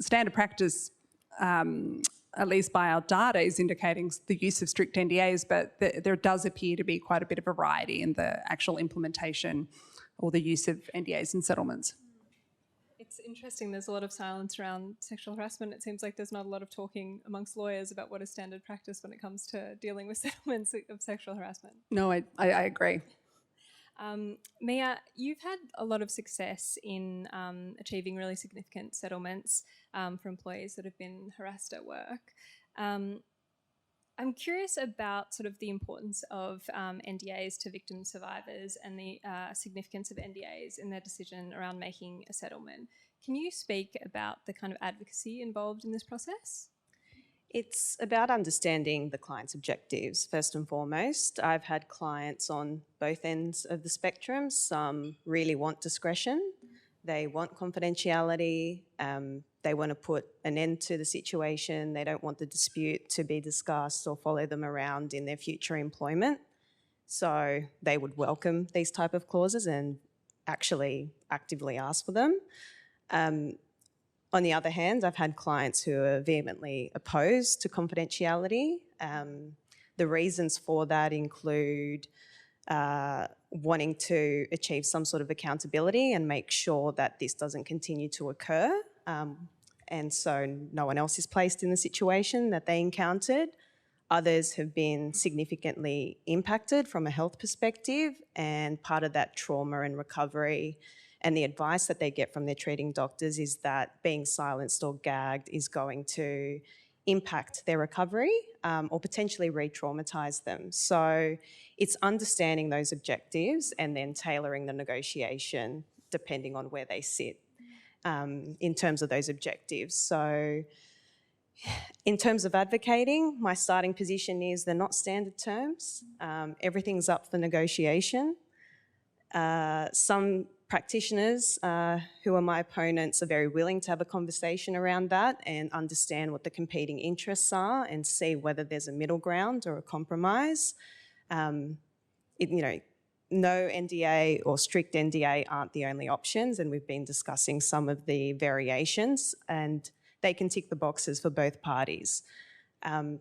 standard practice at least by our data, is indicating the use of strict NDAs, but there does appear to be quite a bit of variety in the actual implementation or the use of NDAs in settlements. It's interesting, there's a lot of silence around sexual harassment. It seems like there's not a lot of talking amongst lawyers about what is standard practice when it comes to dealing with settlements of sexual harassment. No, I agree. Mia, you've had a lot of success in achieving really significant settlements for employees that have been harassed at work. I'm curious about sort of the importance of NDAs to victim survivors and the significance of NDAs in their decision around making a settlement. Can you speak about the kind of advocacy involved in this process? It's about understanding the client's objectives, first and foremost. I've had clients on both ends of the spectrum. Some really want discretion. They want confidentiality. They want to put an end to the situation. They don't want the dispute to be discussed or follow them around in their future employment. So they would welcome these type of clauses and actually actively ask for them. On the other hand, I've had clients who are vehemently opposed to confidentiality. The reasons for that include wanting to achieve some sort of accountability and make sure that this doesn't continue to occur. And so no one else is placed in the situation that they encountered. Others have been significantly impacted from a health perspective, and part of that trauma and recovery and the advice that they get from their treating doctors is that being silenced or gagged is going to impact their recovery or potentially re-traumatise them. So it's understanding those objectives and then tailoring the negotiation depending on where they sit in terms of those objectives. So in terms of advocating, my starting position is they're not standard terms. Everything's up for negotiation. Some practitioners who are my opponents are very willing to have a conversation around that and understand what the competing interests are and see whether there's a middle ground or a compromise. No NDA or strict NDA aren't the only options, and we've been discussing some of the variations, and they can tick the boxes for both parties.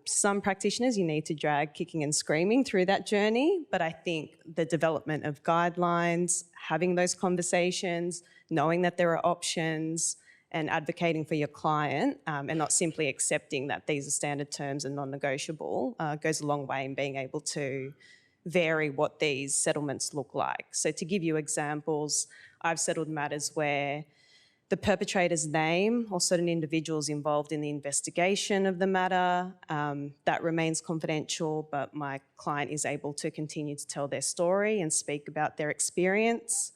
Some practitioners you need to drag kicking and screaming through that journey, but I think the development of guidelines, having those conversations, knowing that there are options and advocating for your client and not simply accepting that these are standard terms and non-negotiable goes a long way in being able to vary what these settlements look like. So to give you examples, I've settled matters where the perpetrator's name or certain individuals involved in the investigation of the matter, that remains confidential, but my client is able to continue to tell their story and speak about their experience.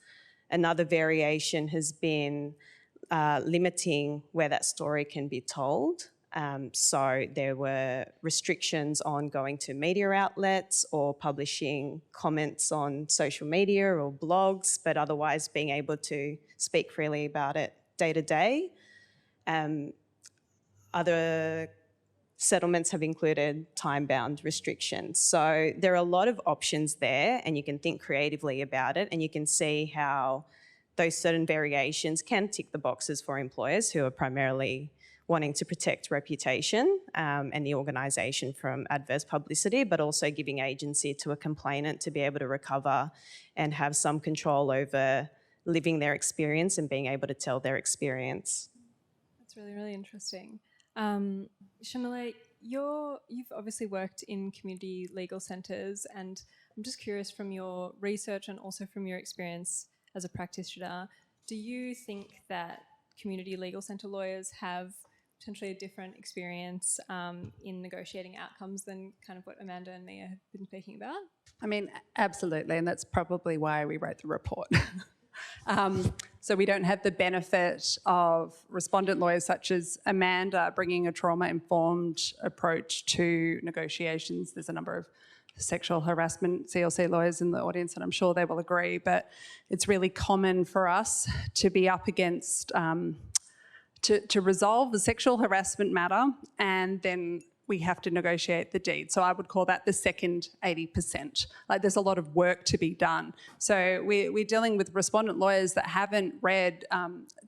Another variation has been limiting where that story can be told. So there were restrictions on going to media outlets or publishing comments on social media or blogs, but otherwise being able to speak freely about it day to day. Other settlements have included time-bound restrictions. So there are a lot of options there, and you can think creatively about it, and you can see how those certain variations can tick the boxes for employers who are primarily wanting to protect reputation and the organisation from adverse publicity, but also giving agency to a complainant to be able to recover and have some control over living their experience and being able to tell their experience. That's really, really interesting. Shamila, you've obviously worked in community legal centres, and I'm just curious from your research and also from your experience as a practitioner, do you think that community legal centre lawyers have potentially a different experience in negotiating outcomes than kind of what Amanda and Mia have been speaking about? I mean, absolutely, and that's probably why we wrote the report. So we don't have the benefit of respondent lawyers such as Amanda bringing a trauma-informed approach to negotiations. There's a number of sexual harassment CLC lawyers in the audience, and I'm sure they will agree, but it's really common for us to be up against to resolve the sexual harassment matter, and then we have to negotiate the deed. So I would call that the second 80%. Like, there's a lot of work to be done. So we're dealing with respondent lawyers that haven't read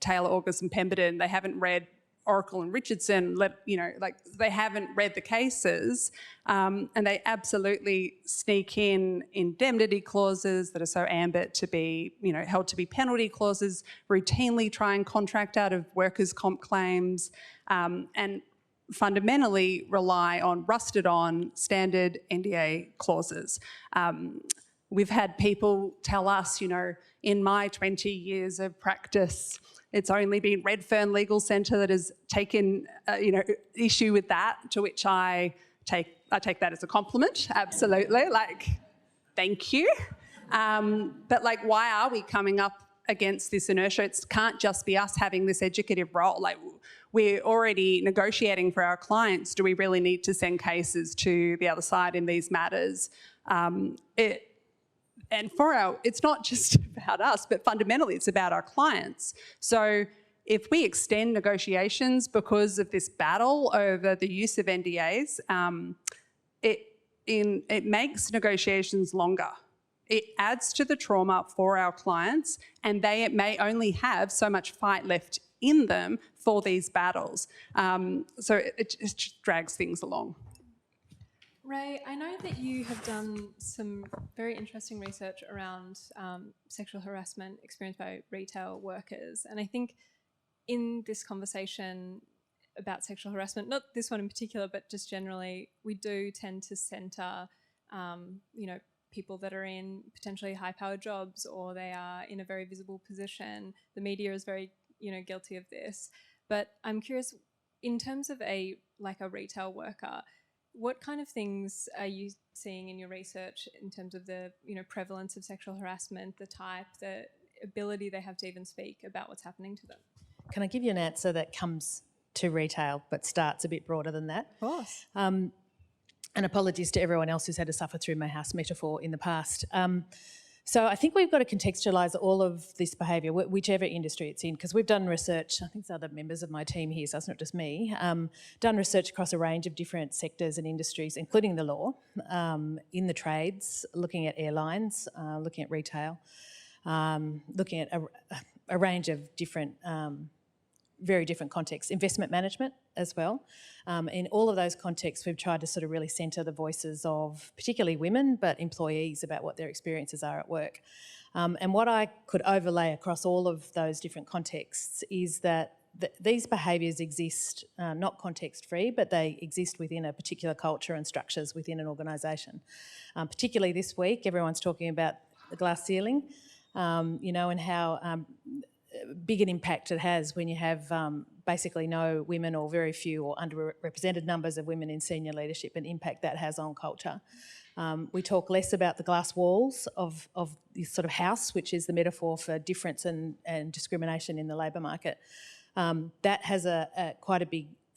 Taylor, August and Pemberton. They haven't read Oracle and Richardson, they haven't read the cases, and they absolutely sneak in indemnity clauses that are so ambit to be, held to be penalty clauses, routinely try and contract out of workers' comp claims, and fundamentally rely on rusted-on standard NDA clauses. We've had people tell us, in my 20 years of practice, it's only been Redfern Legal Centre that has taken, issue with that, to which I take that as a compliment, absolutely, thank you. But why are we coming up against this inertia? It can't just be us having this educative role. We're already negotiating for our clients. Do we really need to send cases to the other side in these matters? It's not just about us, but fundamentally it's about our clients. So if we extend negotiations because of this battle over the use of NDAs, it makes negotiations longer. It adds to the trauma for our clients, and they may only have so much fight left in them for these battles. So it just drags things along. Ray, I know that you have done some very interesting research around sexual harassment experienced by retail workers. And I think in this conversation about sexual harassment, not this one in particular, but just generally, we do tend to centre, people that are in potentially high-powered jobs, or they are in a very visible position. The media is very, guilty of this. But I'm curious, in terms of a retail worker, what kind of things are you seeing in your research in terms of the prevalence of sexual harassment, the type, the ability they have to even speak about what's happening to them? Can I give you an answer that comes to retail but starts a bit broader than that? Of course. And apologies to everyone else who's had to suffer through my house metaphor in the past. So I think we've got to contextualise all of this behaviour, whichever industry it's in, because we've done research, I think there's other members of my team here, so it's not just me, done research across a range of different sectors and industries, including the law, in the trades, looking at airlines, looking at retail, looking at a range of different, very different contexts, investment management as well. In all of those contexts, we've tried to sort of really centre the voices of particularly women, but employees, about what their experiences are at work. And what I could overlay across all of those different contexts is that these behaviours exist, not context-free, but they exist within a particular culture and structures within an organisation. Particularly this week, everyone's talking about the glass ceiling, and how big an impact it has when you have basically no women, or very few or underrepresented numbers of women in senior leadership, and impact that has on culture. We talk less about the glass walls of this sort of house, which is the metaphor for difference and discrimination in the labour market. That has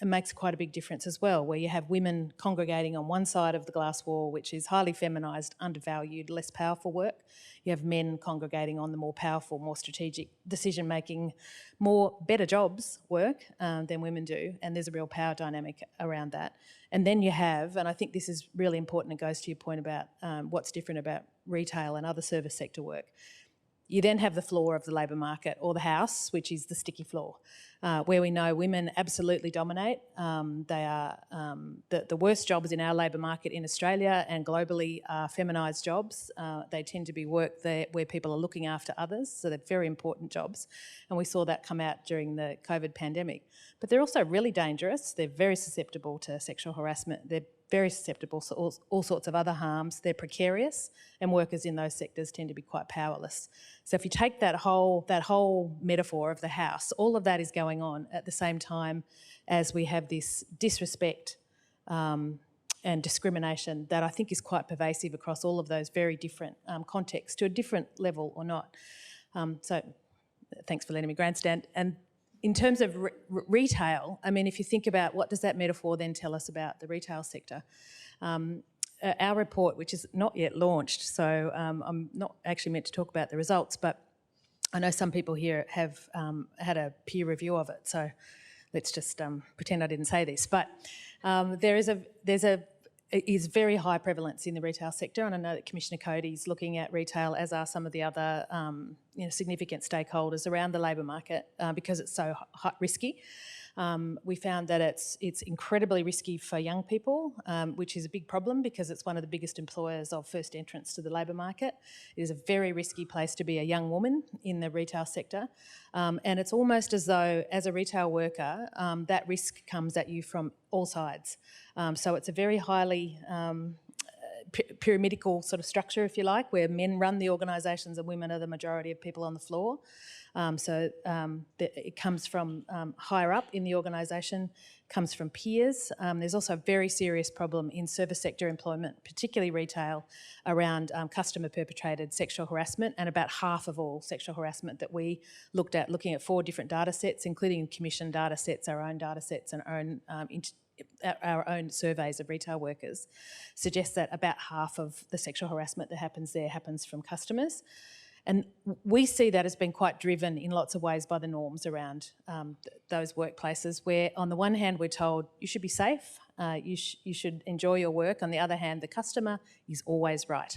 makes quite a big difference as well, where you have women congregating on one side of the glass wall, which is highly feminised, undervalued, less powerful work. You have men congregating on the more powerful, more strategic, decision-making, better jobs work than women do, and there's a real power dynamic around that. And then you have, and I think this is really important, it goes to your point about what's different about retail and other service sector work. You then have the floor of the labour market, or the house, which is the sticky floor, where we know women absolutely dominate. They are the worst jobs in our labour market in Australia and globally are feminised jobs. They tend to be work there where people are looking after others, so they're very important jobs. And we saw that come out during the COVID pandemic. But they're also really dangerous. They're very susceptible to sexual harassment. They're very susceptible to all sorts of other harms. They're precarious, and workers in those sectors tend to be quite powerless. So if you take that whole metaphor of the house, all of that is going on at the same time as we have this disrespect and discrimination that I think is quite pervasive across all of those very different contexts, to a different level or not. So thanks for letting me grandstand. And in terms of retail, I mean, if you think about what does that metaphor then tell us about the retail sector? Our report, which is not yet launched, so I'm not actually meant to talk about the results, but I know some people here have had a peer review of it, so let's just pretend I didn't say this. But it is very high prevalence in the retail sector, and I know that Commissioner Cody's looking at retail, as are some of the other significant stakeholders around the labour market, because it's so risky. We found that it's incredibly risky for young people, which is a big problem because it's one of the biggest employers of first entrants to the labour market. It is a very risky place to be a young woman in the retail sector. And it's almost as though, as a retail worker, that risk comes at you from all sides. So it's a very highly pyramidical sort of structure, if you like, where men run the organisations and women are the majority of people on the floor. It comes from higher up in the organisation, comes from peers. There's also a very serious problem in service sector employment, particularly retail, around customer perpetrated sexual harassment, and about half of all sexual harassment that we looked at, looking at 4 different data sets, including commission data sets, our own data sets and our own surveys of retail workers, suggests that about half of the sexual harassment that happens there happens from customers. And we see that as being quite driven in lots of ways by the norms around those workplaces, where on the one hand we're told you should be safe, you should enjoy your work. On the other hand, the customer is always right.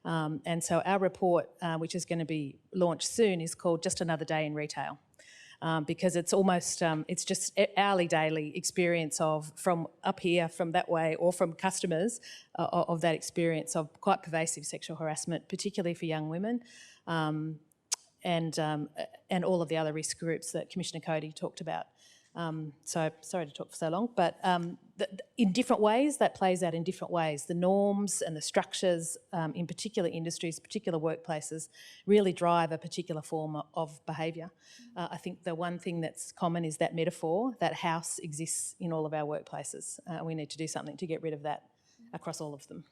And so our report, which is going to be launched soon, is called Just Another Day in Retail. Because it's almost, it's just hourly, daily experience of, from up here, from that way, or from customers of that experience of quite pervasive sexual harassment, particularly for young women, and all of the other risk groups that Commissioner Cody talked about. So sorry to talk for so long, but in different ways, that plays out in different ways. The norms and the structures in particular industries, particular workplaces, really drive a particular form of behaviour. I think the one thing that's common is that metaphor, that house exists in all of our workplaces. We need to do something to get rid of that across all of them.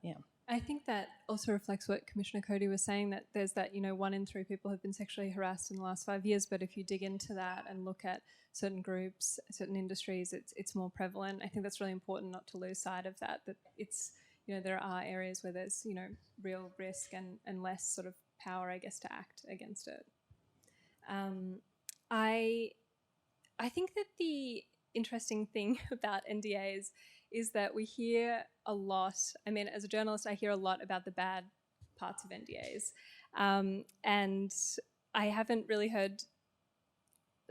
Yeah. I think that also reflects what Commissioner Cody was saying, that there's that, 1 in 3 people have been sexually harassed in the last 5 years, but if you dig into that and look at certain groups, certain industries, it's more prevalent. I think that's really important not to lose sight of that it's, there are areas where there's, real risk and less sort of power, I guess, to act against it. I think that the interesting thing about NDAs is that we hear a lot, as a journalist, I hear a lot about the bad parts of NDAs. And I haven't really heard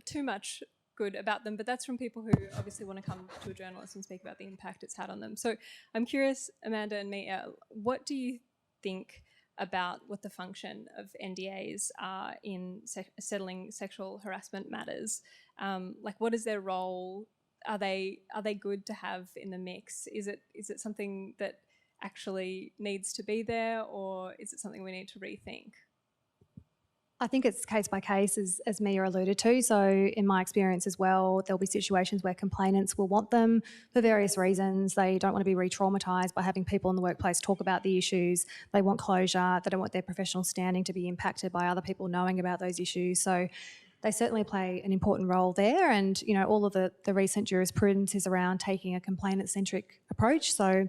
too much good about them, but that's from people who obviously want to come to a journalist and speak about the impact it's had on them. So I'm curious, Amanda and Mia, what do you think about what the function of NDAs are in settling sexual harassment matters? What is their role? Are they good to have in the mix? Is it something that actually needs to be there, or is it something we need to rethink? I think it's case by case, as Mia alluded to. So in my experience as well, there'll be situations where complainants will want them for various reasons. They don't want to be re-traumatised by having people in the workplace talk about the issues. They want closure. They don't want their professional standing to be impacted by other people knowing about those issues. So they certainly play an important role there. And, all of the recent jurisprudence is around taking a complainant-centric approach. So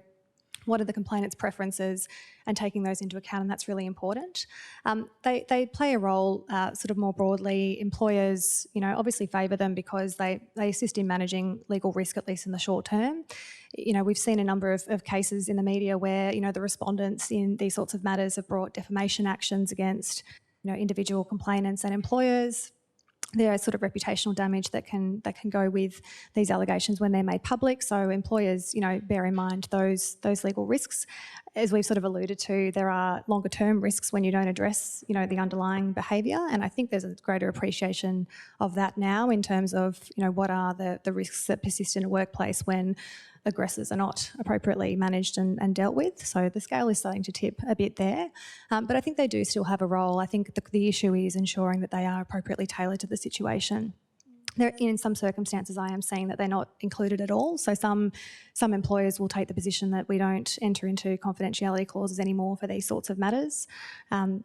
what are the complainant's preferences and taking those into account, and that's really important. They play a role sort of more broadly. Employers, obviously favour them because they assist in managing legal risk, at least in the short term. We've seen a number of cases in the media where, the respondents in these sorts of matters have brought defamation actions against, individual complainants and employers. There is sort of reputational damage that can go with these allegations when they're made public. So employers, bear in mind those legal risks. As we've sort of alluded to, there are longer term risks when you don't address, the underlying behaviour. And I think there's a greater appreciation of that now in terms of, what are the risks that persist in a workplace when aggressors are not appropriately managed and dealt with. So the scale is starting to tip a bit there. But I think they do still have a role. I think the issue is ensuring that they are appropriately tailored to the situation. In some circumstances, I am seeing that they're not included at all. So some employers will take the position that we don't enter into confidentiality clauses anymore for these sorts of matters.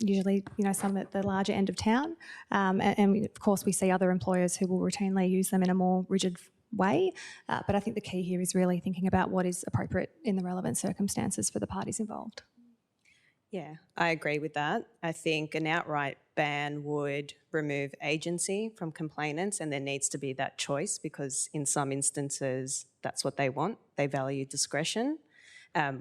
Usually, some at the larger end of town. And of course, we see other employers who will routinely use them in a more rigid way. But I think the key here is really thinking about what is appropriate in the relevant circumstances for the parties involved. Yeah, I agree with that. I think an outright ban would remove agency from complainants, and there needs to be that choice because in some instances that's what they want. They value discretion.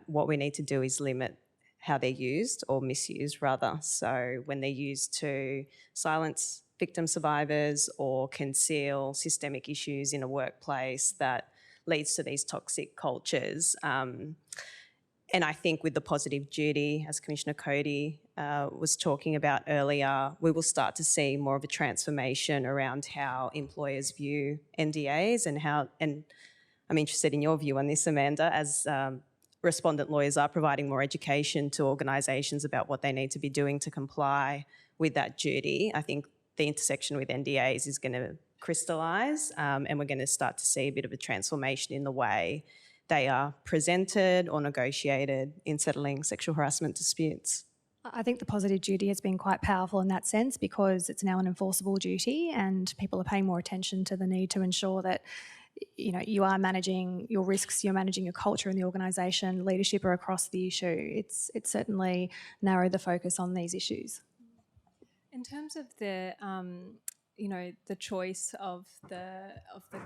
What we need to do is limit how they're used or misused rather. So when they're used to silence victim survivors or conceal systemic issues in a workplace that leads to these toxic cultures. And I think with the positive duty, as Commissioner Cody was talking about earlier, we will start to see more of a transformation around how employers view NDAs and I'm interested in your view on this, Amanda, as respondent lawyers are providing more education to organisations about what they need to be doing to comply with that duty. I think the intersection with NDAs is going to crystallise and we're going to start to see a bit of a transformation in the way they are presented or negotiated in settling sexual harassment disputes. I think the positive duty has been quite powerful in that sense because it's now an enforceable duty and people are paying more attention to the need to ensure that you are managing your risks, you're managing your culture in the organisation, leadership are across the issue. It's certainly narrowed the focus on these issues. In terms of the the choice of the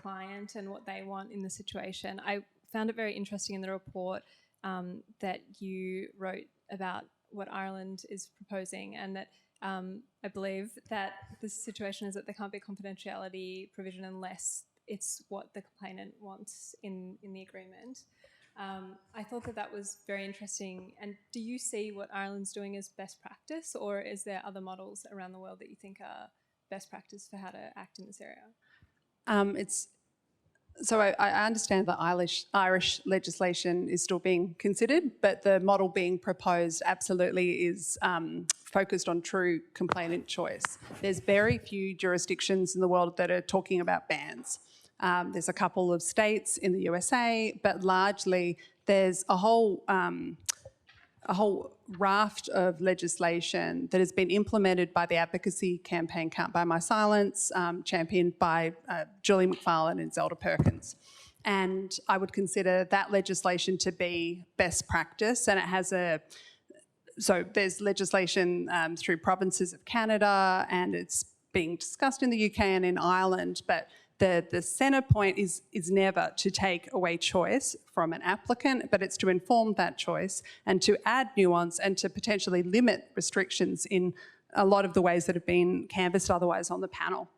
client and what they want in the situation, I found it very interesting in the report that you wrote about what Ireland is proposing, and that I believe that the situation is that there can't be a confidentiality provision unless it's what the complainant wants in the agreement. I thought that was very interesting. And do you see what Ireland's doing as best practice, or is there other models around the world that you think are best practice for how to act in this area? I understand that Irish legislation is still being considered, but the model being proposed absolutely is focused on true complainant choice. There's very few jurisdictions in the world that are talking about bans. There's a couple of states in the USA, but largely there's a whole raft of legislation that has been implemented by the advocacy campaign Can't Buy My Silence, championed by Julie McFarlane and Zelda Perkins. And I would consider that legislation to be best practice, and it has so there's legislation through provinces of Canada, and it's being discussed in the UK and in Ireland, but the centre point is never to take away choice from an applicant, but it's to inform that choice and to add nuance and to potentially limit restrictions in a lot of the ways that have been canvassed otherwise on the panel.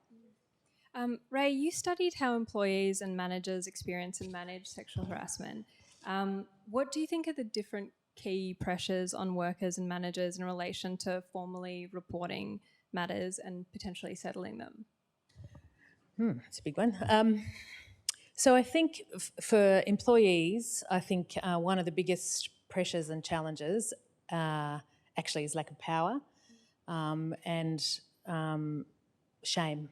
Ray, you studied how employees and managers experience and manage sexual harassment. What do you think are the different key pressures on workers and managers in relation to formally reporting matters and potentially settling them? That's a big one. So I think for employees, I think one of the biggest pressures and challenges actually is lack of power and shame,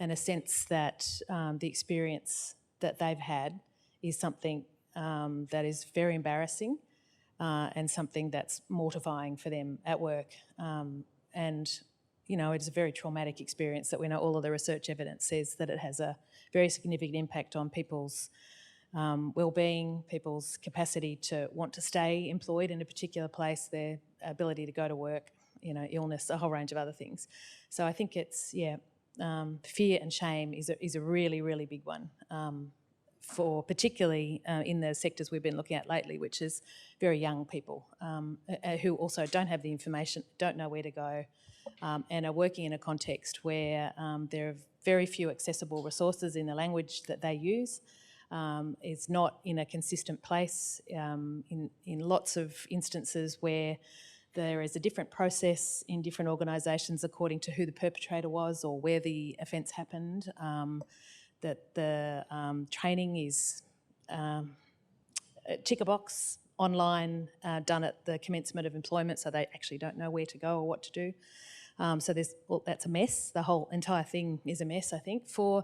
and a sense that the experience that they've had is something that is very embarrassing and something that's mortifying for them at work. And it's a very traumatic experience that we know all of the research evidence says that it has a very significant impact on people's well-being, people's capacity to want to stay employed in a particular place, their ability to go to work, illness, a whole range of other things. So I think it's, fear and shame is a really, really big one for particularly in the sectors we've been looking at lately, which is very young people who also don't have the information, don't know where to go, and are working in a context where there are very few accessible resources in the language that they use. It's not in a consistent place in lots of instances where there is a different process in different organisations according to who the perpetrator was or where the offence happened, that the training is tick a box, online, done at the commencement of employment, so they actually don't know where to go or what to do. So that's a mess. The whole entire thing is a mess, I think. For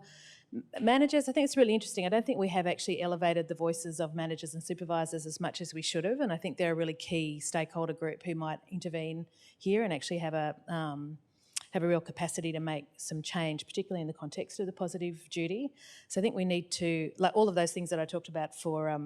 managers, I think it's really interesting. I don't think we have actually elevated the voices of managers and supervisors as much as we should have, and I think they're a really key stakeholder group who might intervene here and actually have a real capacity to make some change, particularly in the context of the positive duty. So I think we need to, like all of those things that I talked about for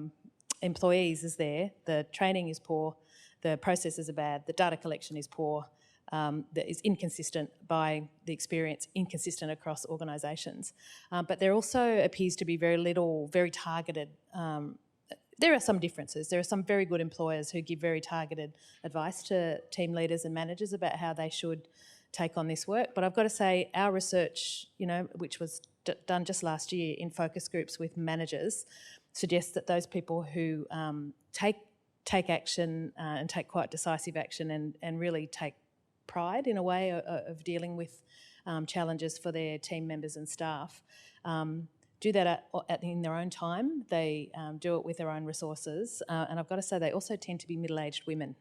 employees is there. The training is poor, the processes are bad, the data collection is poor, that is inconsistent by the experience, inconsistent across organisations. But there also appears to be very little, very targeted. There are some differences. There are some very good employers who give very targeted advice to team leaders and managers about how they should take on this work. But I've got to say, our research, which was done just last year in focus groups with managers, suggests that those people who take action and take quite decisive action and really take pride in a way of dealing with challenges for their team members and staff, do that in their own time. They do it with their own resources. And I've got to say, they also tend to be middle-aged women.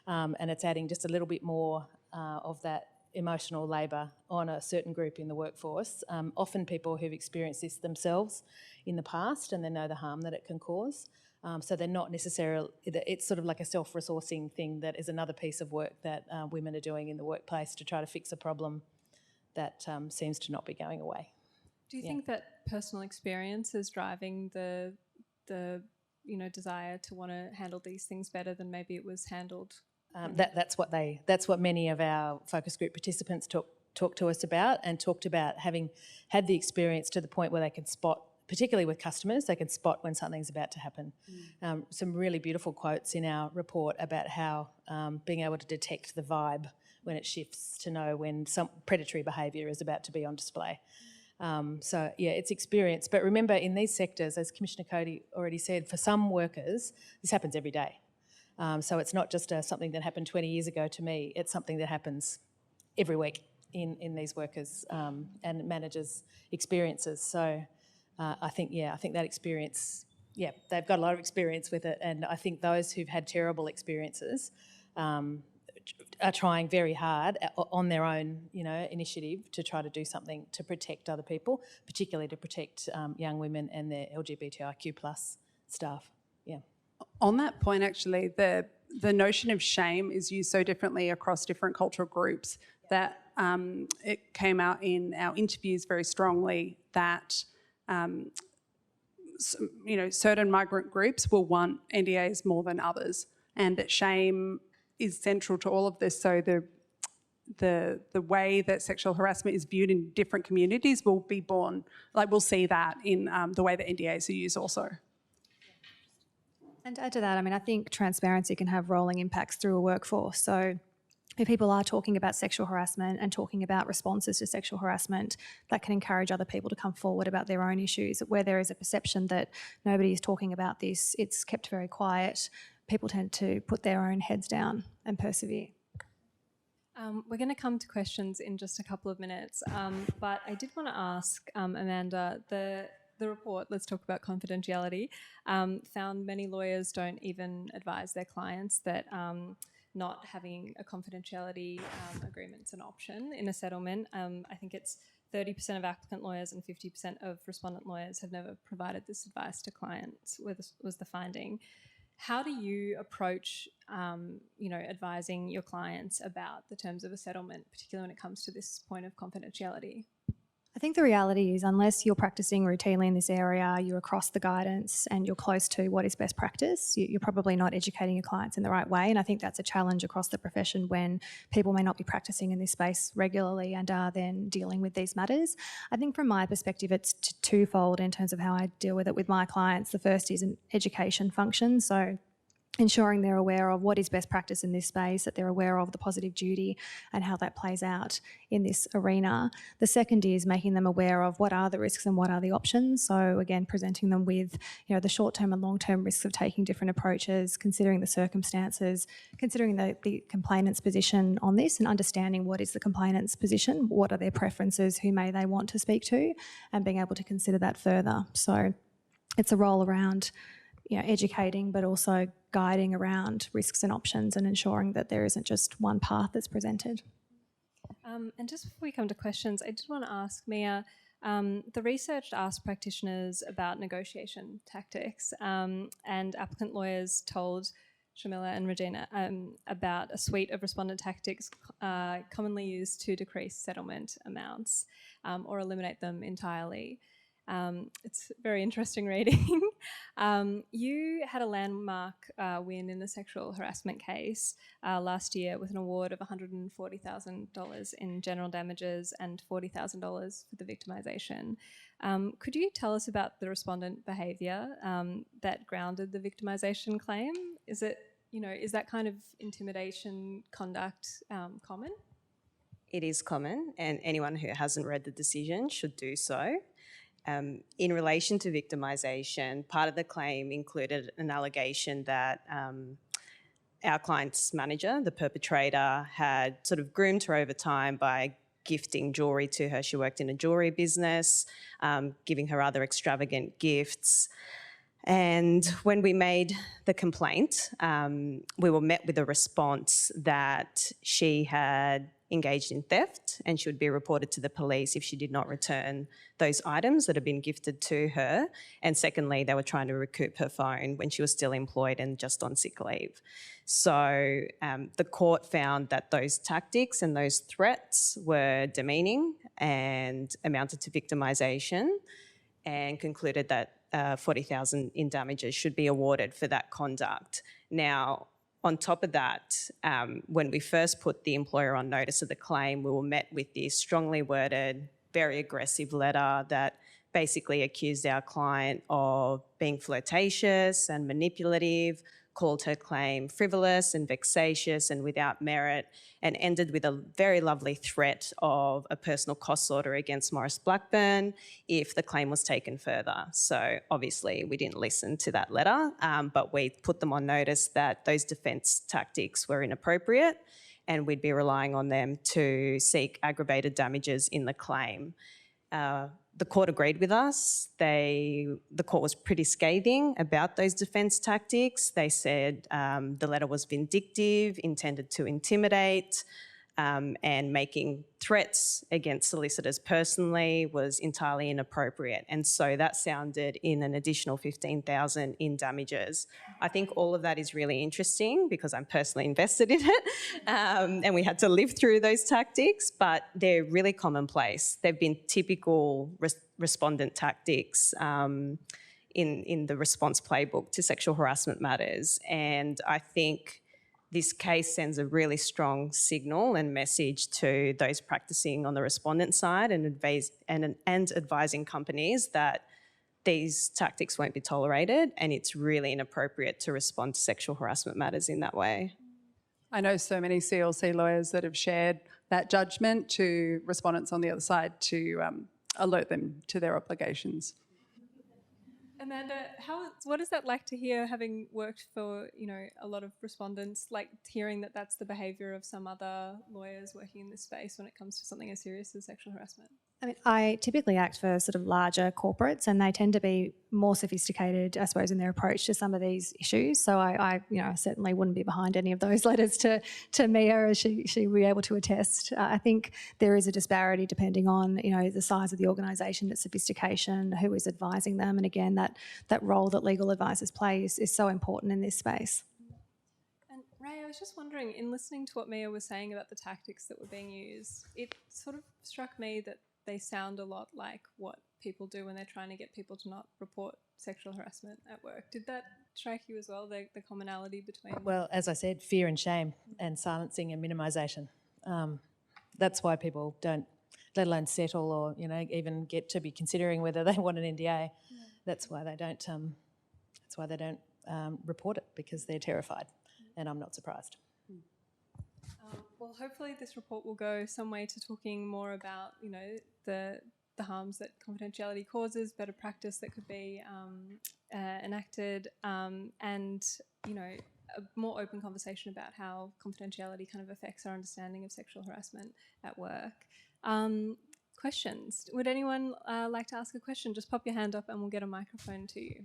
And it's adding just a little bit more of that emotional labour on a certain group in the workforce, often people who've experienced this themselves in the past and they know the harm that it can cause. So they're not necessarily, it's sort of like a self-resourcing thing that is another piece of work that women are doing in the workplace to try to fix a problem that seems to not be going away. Do you think that personal experience is driving the desire to want to handle these things better than maybe it was handled? That's what many of our focus group participants talked to us about, and talked about having had the experience to the point where they can spot, particularly with customers, they can spot when something's about to happen. Some really beautiful quotes in our report about how being able to detect the vibe when it shifts, to know when some predatory behaviour is about to be on display. It's experience. But remember, in these sectors, as Commissioner Cody already said, for some workers, this happens every day. So it's not just something that happened 20 years ago to me, it's something that happens every week in these workers' and managers' experiences. So I think that experience, they've got a lot of experience with it, and I think those who've had terrible experiences are trying very hard on their own, initiative to try to do something to protect other people, particularly to protect young women and their LGBTIQ+ staff. Yeah. On that point, actually, the notion of shame is used so differently across different cultural groups that it came out in our interviews very strongly that certain migrant groups will want NDAs more than others, and that shame is central to all of this. So the way that sexual harassment is viewed in different communities will be born, we'll see that in the way that NDAs are used also. And to add to that, I think transparency can have rolling impacts through a workforce. So if people are talking about sexual harassment and talking about responses to sexual harassment, that can encourage other people to come forward about their own issues. Where there is a perception that nobody is talking about this, it's kept very quiet, people tend to put their own heads down and persevere. We're going to come to questions in just a couple of minutes, but I did want to ask Amanda, the report, let's talk about confidentiality, found many lawyers don't even advise their clients that not having a confidentiality agreement is an option in a settlement. I think it's 30% of applicant lawyers and 50% of respondent lawyers have never provided this advice to clients, was the finding. How do you approach, advising your clients about the terms of a settlement, particularly when it comes to this point of confidentiality? I think the reality is, unless you're practicing routinely in this area, you're across the guidance and you're close to what is best practice, you're probably not educating your clients in the right way. And I think that's a challenge across the profession when people may not be practicing in this space regularly and are then dealing with these matters. I think from my perspective, it's twofold in terms of how I deal with it with my clients. The first is an education function. So ensuring they're aware of what is best practice in this space, that they're aware of the positive duty and how that plays out in this arena. The second is making them aware of what are the risks and what are the options. So again, presenting them with the short-term and long-term risks of taking different approaches, considering the circumstances, considering the complainant's position on this and understanding what is the complainant's position, what are their preferences, who may they want to speak to, and being able to consider that further. So it's a role around educating, but also guiding around risks and options and ensuring that there isn't just one path that's presented. And just before we come to questions, I did want to ask Mia, the research asked practitioners about negotiation tactics, and applicant lawyers told Shamila and Regina about a suite of respondent tactics commonly used to decrease settlement amounts or eliminate them entirely. It's very interesting reading. You had a landmark win in the sexual harassment case last year with an award of $140,000 in general damages and $40,000 for the victimisation. Could you tell us about the respondent behaviour that grounded the victimisation claim? Is that kind of intimidation conduct common? It is common, and anyone who hasn't read the decision should do so. In relation to victimisation, part of the claim included an allegation that our client's manager, the perpetrator, had sort of groomed her over time by gifting jewellery to her. She worked in a jewellery business, giving her other extravagant gifts. And when we made the complaint, we were met with a response that she had engaged in theft and she would be reported to the police if she did not return those items that had been gifted to her. And secondly, they were trying to recoup her phone when she was still employed and just on sick leave. So the court found that those tactics and those threats were demeaning and amounted to victimisation, and concluded that $40,000 in damages should be awarded for that conduct. Now, on top of that, when we first put the employer on notice of the claim, we were met with this strongly worded, very aggressive letter that basically accused our client of being flirtatious and manipulative, called her claim frivolous and vexatious and without merit, and ended with a very lovely threat of a personal costs order against Maurice Blackburn if the claim was taken further. So obviously we didn't listen to that letter, but we put them on notice that those defence tactics were inappropriate and we'd be relying on them to seek aggravated damages in the claim. The court agreed with us. The court was pretty scathing about those defence tactics. They said the letter was vindictive, intended to intimidate, and making threats against solicitors personally was entirely inappropriate. And so that sounded in an additional $15,000 in damages. I think all of that is really interesting because I'm personally invested in it, and we had to live through those tactics, but they're really commonplace. They've been typical respondent tactics in the response playbook to sexual harassment matters. And I think this case sends a really strong signal and message to those practicing on the respondent side and advising companies that these tactics won't be tolerated, and it's really inappropriate to respond to sexual harassment matters in that way. I know so many CLC lawyers that have shared that judgment to respondents on the other side to alert them to their obligations. Amanda, what is that like to hear, having worked for a lot of respondents, like hearing that that's the behaviour of some other lawyers working in this space when it comes to something as serious as sexual harassment? I mean, I typically act for sort of larger corporates, and they tend to be more sophisticated, I suppose, in their approach to some of these issues. So I certainly wouldn't be behind any of those letters to Mia, as she will be able to attest. I think there is a disparity depending on, the size of the organisation, its sophistication, who is advising them, and again, that role that legal advisors play is so important in this space. And Ray, I was just wondering, in listening to what Mia was saying about the tactics that were being used, it sort of struck me that they sound a lot like what people do when they're trying to get people to not report sexual harassment at work. Did that strike you as well, the commonality between? Well, as I said, fear and shame and silencing and minimisation. That's why people don't, let alone settle or even get to be considering whether they want an NDA. Yeah. That's why they don't. Report it, because they're terrified, and I'm not surprised. Well, hopefully this report will go some way to talking more about, the harms that confidentiality causes, better practice that could be enacted, and, a more open conversation about how confidentiality kind of affects our understanding of sexual harassment at work. Questions? Would anyone like to ask a question? Just pop your hand up and we'll get a microphone to you.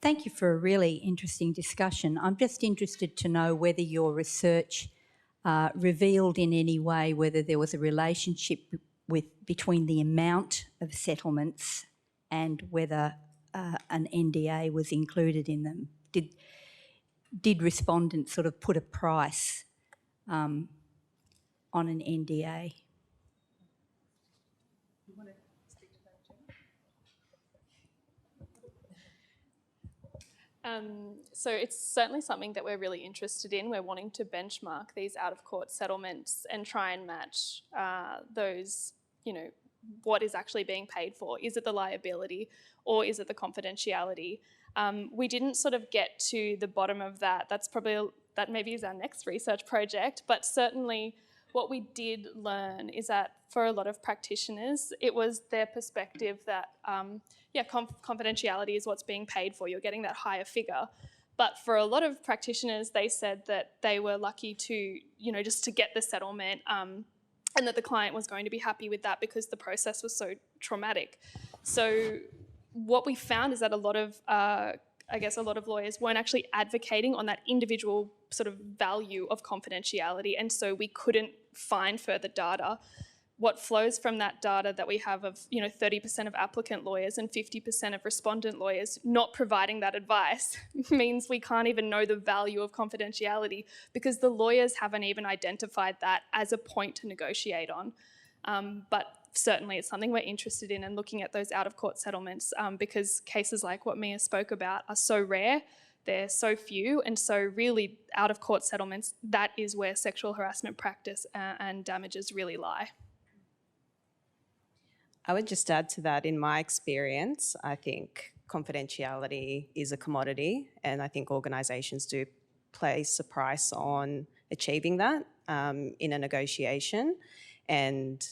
Thank you for a really interesting discussion. I'm just interested to know whether your research revealed in any way whether there was a relationship between the amount of settlements and whether an NDA was included in them. Did respondents sort of put a price on an NDA? So it's certainly something that we're really interested in. We're wanting to benchmark these out-of-court settlements and try and match those, what is actually being paid for. Is it the liability or is it the confidentiality? We didn't sort of get to the bottom of that. That maybe is our next research project, but certainly what we did learn is that for a lot of practitioners, it was their perspective that, confidentiality is what's being paid for. You're getting that higher figure. But for a lot of practitioners, they said that they were lucky to, just to get the settlement, and that the client was going to be happy with that because the process was so traumatic. So what we found is that a lot of lawyers weren't actually advocating on that individual sort of value of confidentiality, and so we couldn't find further data. What flows from that data that we have of 30% of applicant lawyers and 50% of respondent lawyers not providing that advice means we can't even know the value of confidentiality because the lawyers haven't even identified that as a point to negotiate on. But certainly it's something we're interested in and looking at those out-of-court settlements because cases like what Mia spoke about are so rare, they're so few, and so really out-of-court settlements, that is where sexual harassment practice and damages really lie. I would just add to that, in my experience, I think confidentiality is a commodity, and I think organisations do place a price on achieving that in a negotiation. And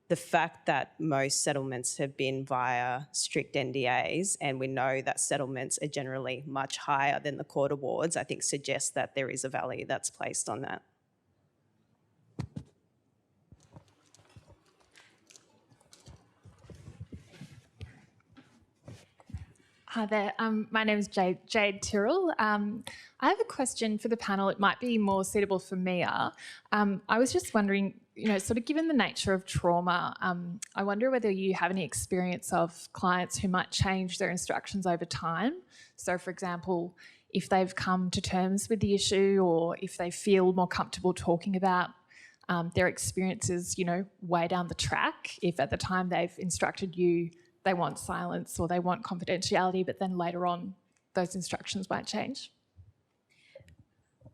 the fact that most settlements have been via strict NDAs, and we know that settlements are generally much higher than the court awards, I think suggests that there is a value that's placed on that. Hi there, my name is Jade Tyrrell. I have a question for the panel. It might be more suitable for Mia. I was just wondering, sort of given the nature of trauma, I wonder whether you have any experience of clients who might change their instructions over time. So, for example, if they've come to terms with the issue or if they feel more comfortable talking about their experiences, way down the track, if at the time they've instructed you they want silence or they want confidentiality, but then later on those instructions won't change?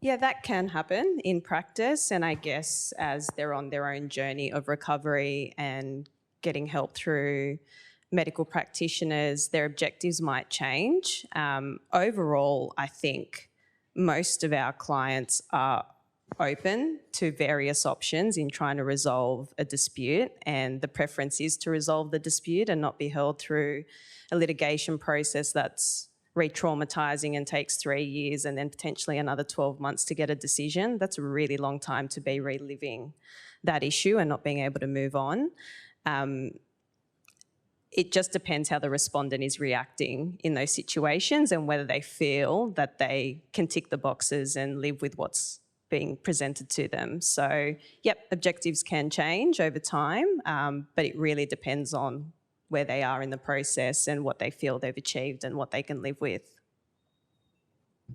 Yeah, that can happen in practice, and I guess as they're on their own journey of recovery and getting help through medical practitioners, their objectives might change. Overall, I think most of our clients are open to various options in trying to resolve a dispute, and the preference is to resolve the dispute and not be held through a litigation process that's re-traumatising and takes 3 years and then potentially another 12 months to get a decision. That's a really long time to be reliving that issue and not being able to move on. It just depends how the respondent is reacting in those situations and whether they feel that they can tick the boxes and live with what's being presented to them. So, objectives can change over time, but it really depends on where they are in the process and what they feel they've achieved and what they can live with.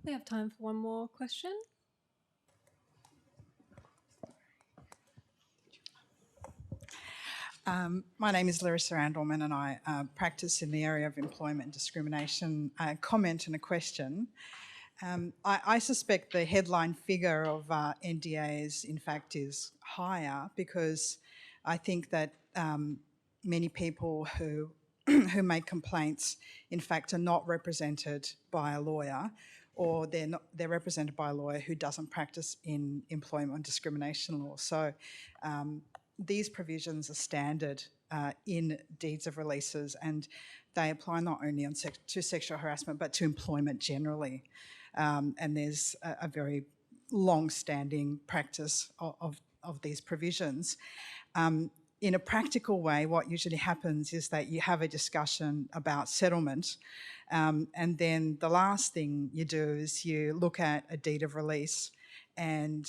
We have time for one more question. My name is Larissa Randleman and I practice in the area of employment discrimination. A comment and a question. I suspect the headline figure of NDAs, in fact, is higher because I think that many people who make complaints, in fact, are not represented by a lawyer, or they're represented by a lawyer who doesn't practice in employment discrimination law. So these provisions are standard in deeds of releases, and they apply not only to sexual harassment but to employment generally. And there's a very long-standing practice of these provisions. In a practical way, what usually happens is that you have a discussion about settlement, and then the last thing you do is you look at a deed of release, and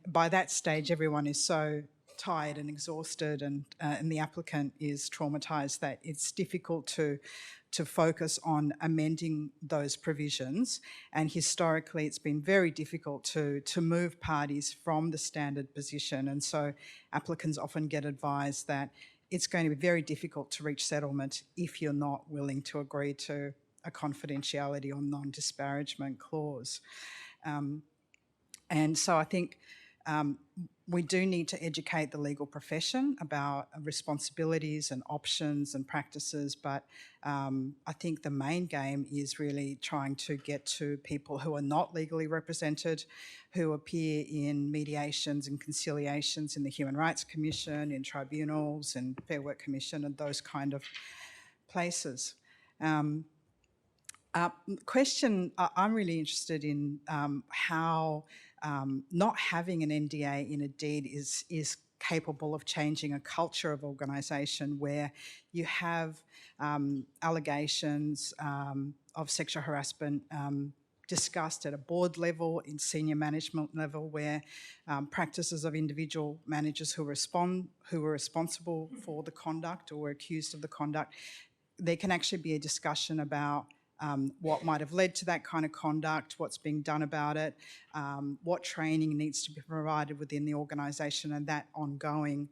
by that stage everyone is so tired and exhausted, and the applicant is traumatised that it's difficult to focus on amending those provisions. And historically it's been very difficult to move parties from the standard position, and so applicants often get advised that it's going to be very difficult to reach settlement if you're not willing to agree to a confidentiality or non-disparagement clause. And so I think we do need to educate the legal profession about responsibilities and options and practices, but I think the main game is really trying to get to people who are not legally represented, who appear in mediations and conciliations in the Human Rights Commission, in tribunals and Fair Work Commission and those kind of places. Question, I'm really interested in how not having an NDA in a deed is capable of changing a culture of organisation where you have allegations of sexual harassment discussed at a board level, in senior management level, where practices of individual managers who were responsible for the conduct or were accused of the conduct, there can actually be a discussion about what might have led to that kind of conduct, what's being done about it, what training needs to be provided within the organisation, and that ongoing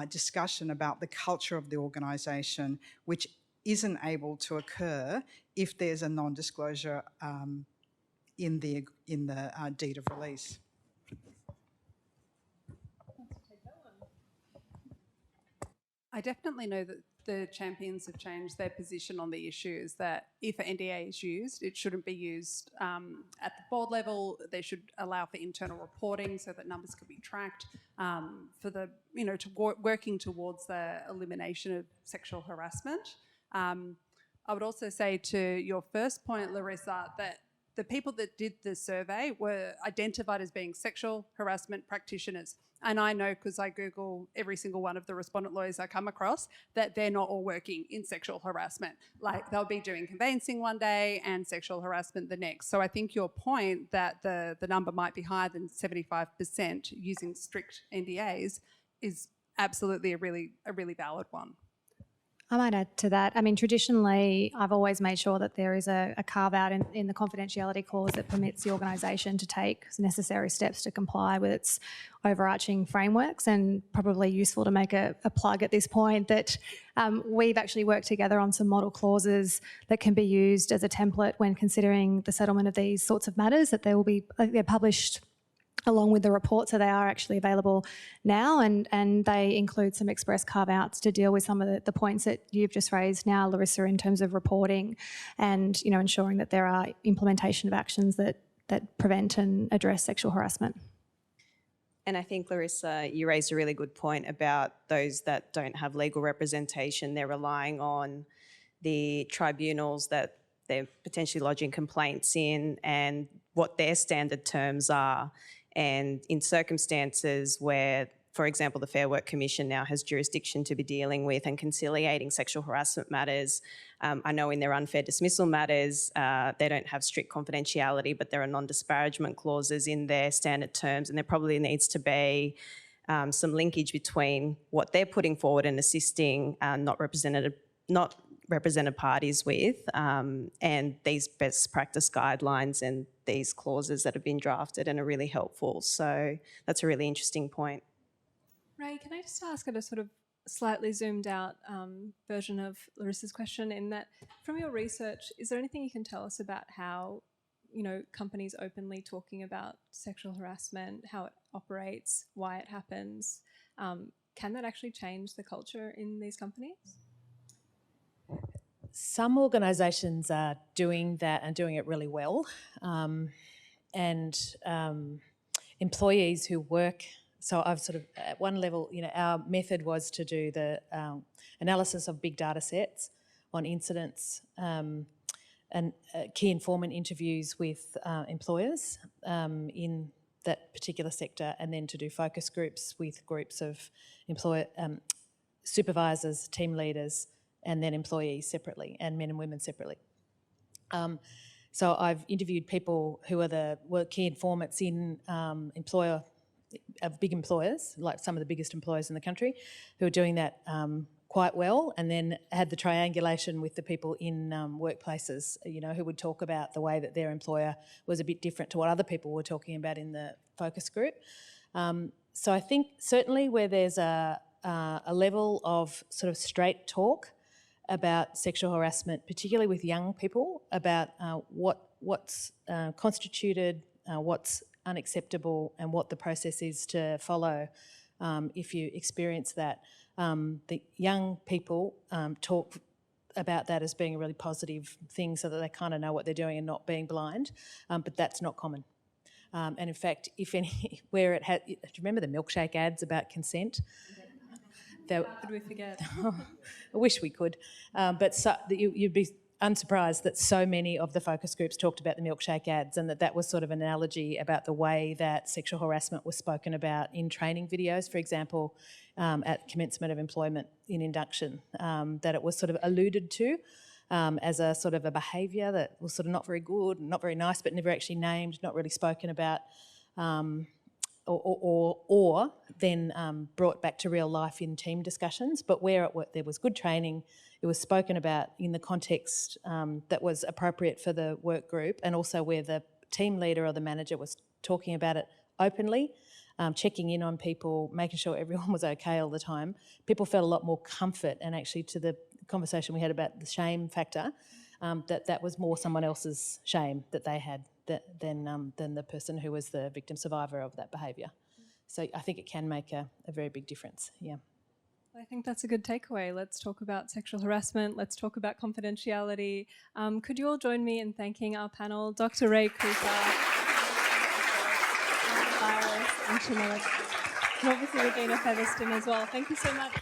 discussion about the culture of the organisation, which isn't able to occur if there's a non-disclosure in the deed of release. I definitely know that the champions have changed their position on the issues, that if an NDA is used, it shouldn't be used at the board level. They should allow for internal reporting so that numbers can be tracked, for the, working towards the elimination of sexual harassment. I would also say to your first point, Larissa, that the people that did the survey were identified as being sexual harassment practitioners. And I know, because I Google every single one of the respondent lawyers I come across, that they're not all working in sexual harassment. Like, they'll be doing conveyancing one day and sexual harassment the next. So I think your point that the number might be higher than 75% using strict NDAs is absolutely a really valid one. I might add to that. I mean, traditionally, I've always made sure that there is a carve-out in the confidentiality clause that permits the organisation to take necessary steps to comply with its overarching frameworks, and probably useful to make a plug at this point that we've actually worked together on some model clauses that can be used as a template when considering the settlement of these sorts of matters, that they're published along with the report, so they are actually available now, and they include some express carve-outs to deal with some of the points that you've just raised now, Larissa, in terms of reporting and ensuring that there are implementation of actions that prevent and address sexual harassment. And I think, Larissa, you raised a really good point about those that don't have legal representation. They're relying on the tribunals that they're potentially lodging complaints in and what their standard terms are. And in circumstances where, for example, the Fair Work Commission now has jurisdiction to be dealing with and conciliating sexual harassment matters, I know in their unfair dismissal matters, they don't have strict confidentiality, but there are non-disparagement clauses in their standard terms, and there probably needs to be some linkage between what they're putting forward and assisting not represented parties with, and these best practice guidelines and these clauses that have been drafted and are really helpful. So that's a really interesting point. Ray, can I just ask at a sort of slightly zoomed out version of Larissa's question, in that from your research, is there anything you can tell us about how, companies openly talking about sexual harassment, how it operates, why it happens, can that actually change the culture in these companies? Some organisations are doing that and doing it really well, and employees who work. So I've sort of, at one level, our method was to do the analysis of big data sets on incidents and key informant interviews with employers in that particular sector, and then to do focus groups with groups of supervisors, team leaders, and then employees separately, and men and women separately. So I've interviewed people who were key informants in big employers, like some of the biggest employers in the country, who are doing that quite well, and then had the triangulation with the people in workplaces, who would talk about the way that their employer was a bit different to what other people were talking about in the focus group. So I think certainly where there's a level of sort of straight talk about sexual harassment, particularly with young people, about what's constituted, what's unacceptable and what the process is to follow if you experience that. The young people talk about that as being a really positive thing so that they kind of know what they're doing and not being blind, but that's not common. And in fact, if any, where it had, do you remember the milkshake ads about consent? Could we forget? I wish we could, but so, you'd be unsurprised that so many of the focus groups talked about the milkshake ads, and that was sort of an analogy about the way that sexual harassment was spoken about in training videos, for example, at commencement of employment in induction, that it was sort of alluded to as a sort of a behaviour that was sort of not very good, not very nice, but never actually named, not really spoken about, or then brought back to real life in team discussions. But where there was good training, it was spoken about in the context that was appropriate for the work group, and also where the team leader or the manager was talking about it openly, checking in on people, making sure everyone was okay all the time. People felt a lot more comfort, and actually to the conversation we had about the shame factor, that was more someone else's shame that they had than the person who was the victim survivor of that behaviour. So I think it can make a very big difference, yeah. I think that's a good takeaway. Let's talk about sexual harassment. Let's talk about confidentiality. Could you all join me in thanking our panel, Dr. Ray Cooper, Iris, and Shamila, and obviously Regina Featherston as well. Thank you so much.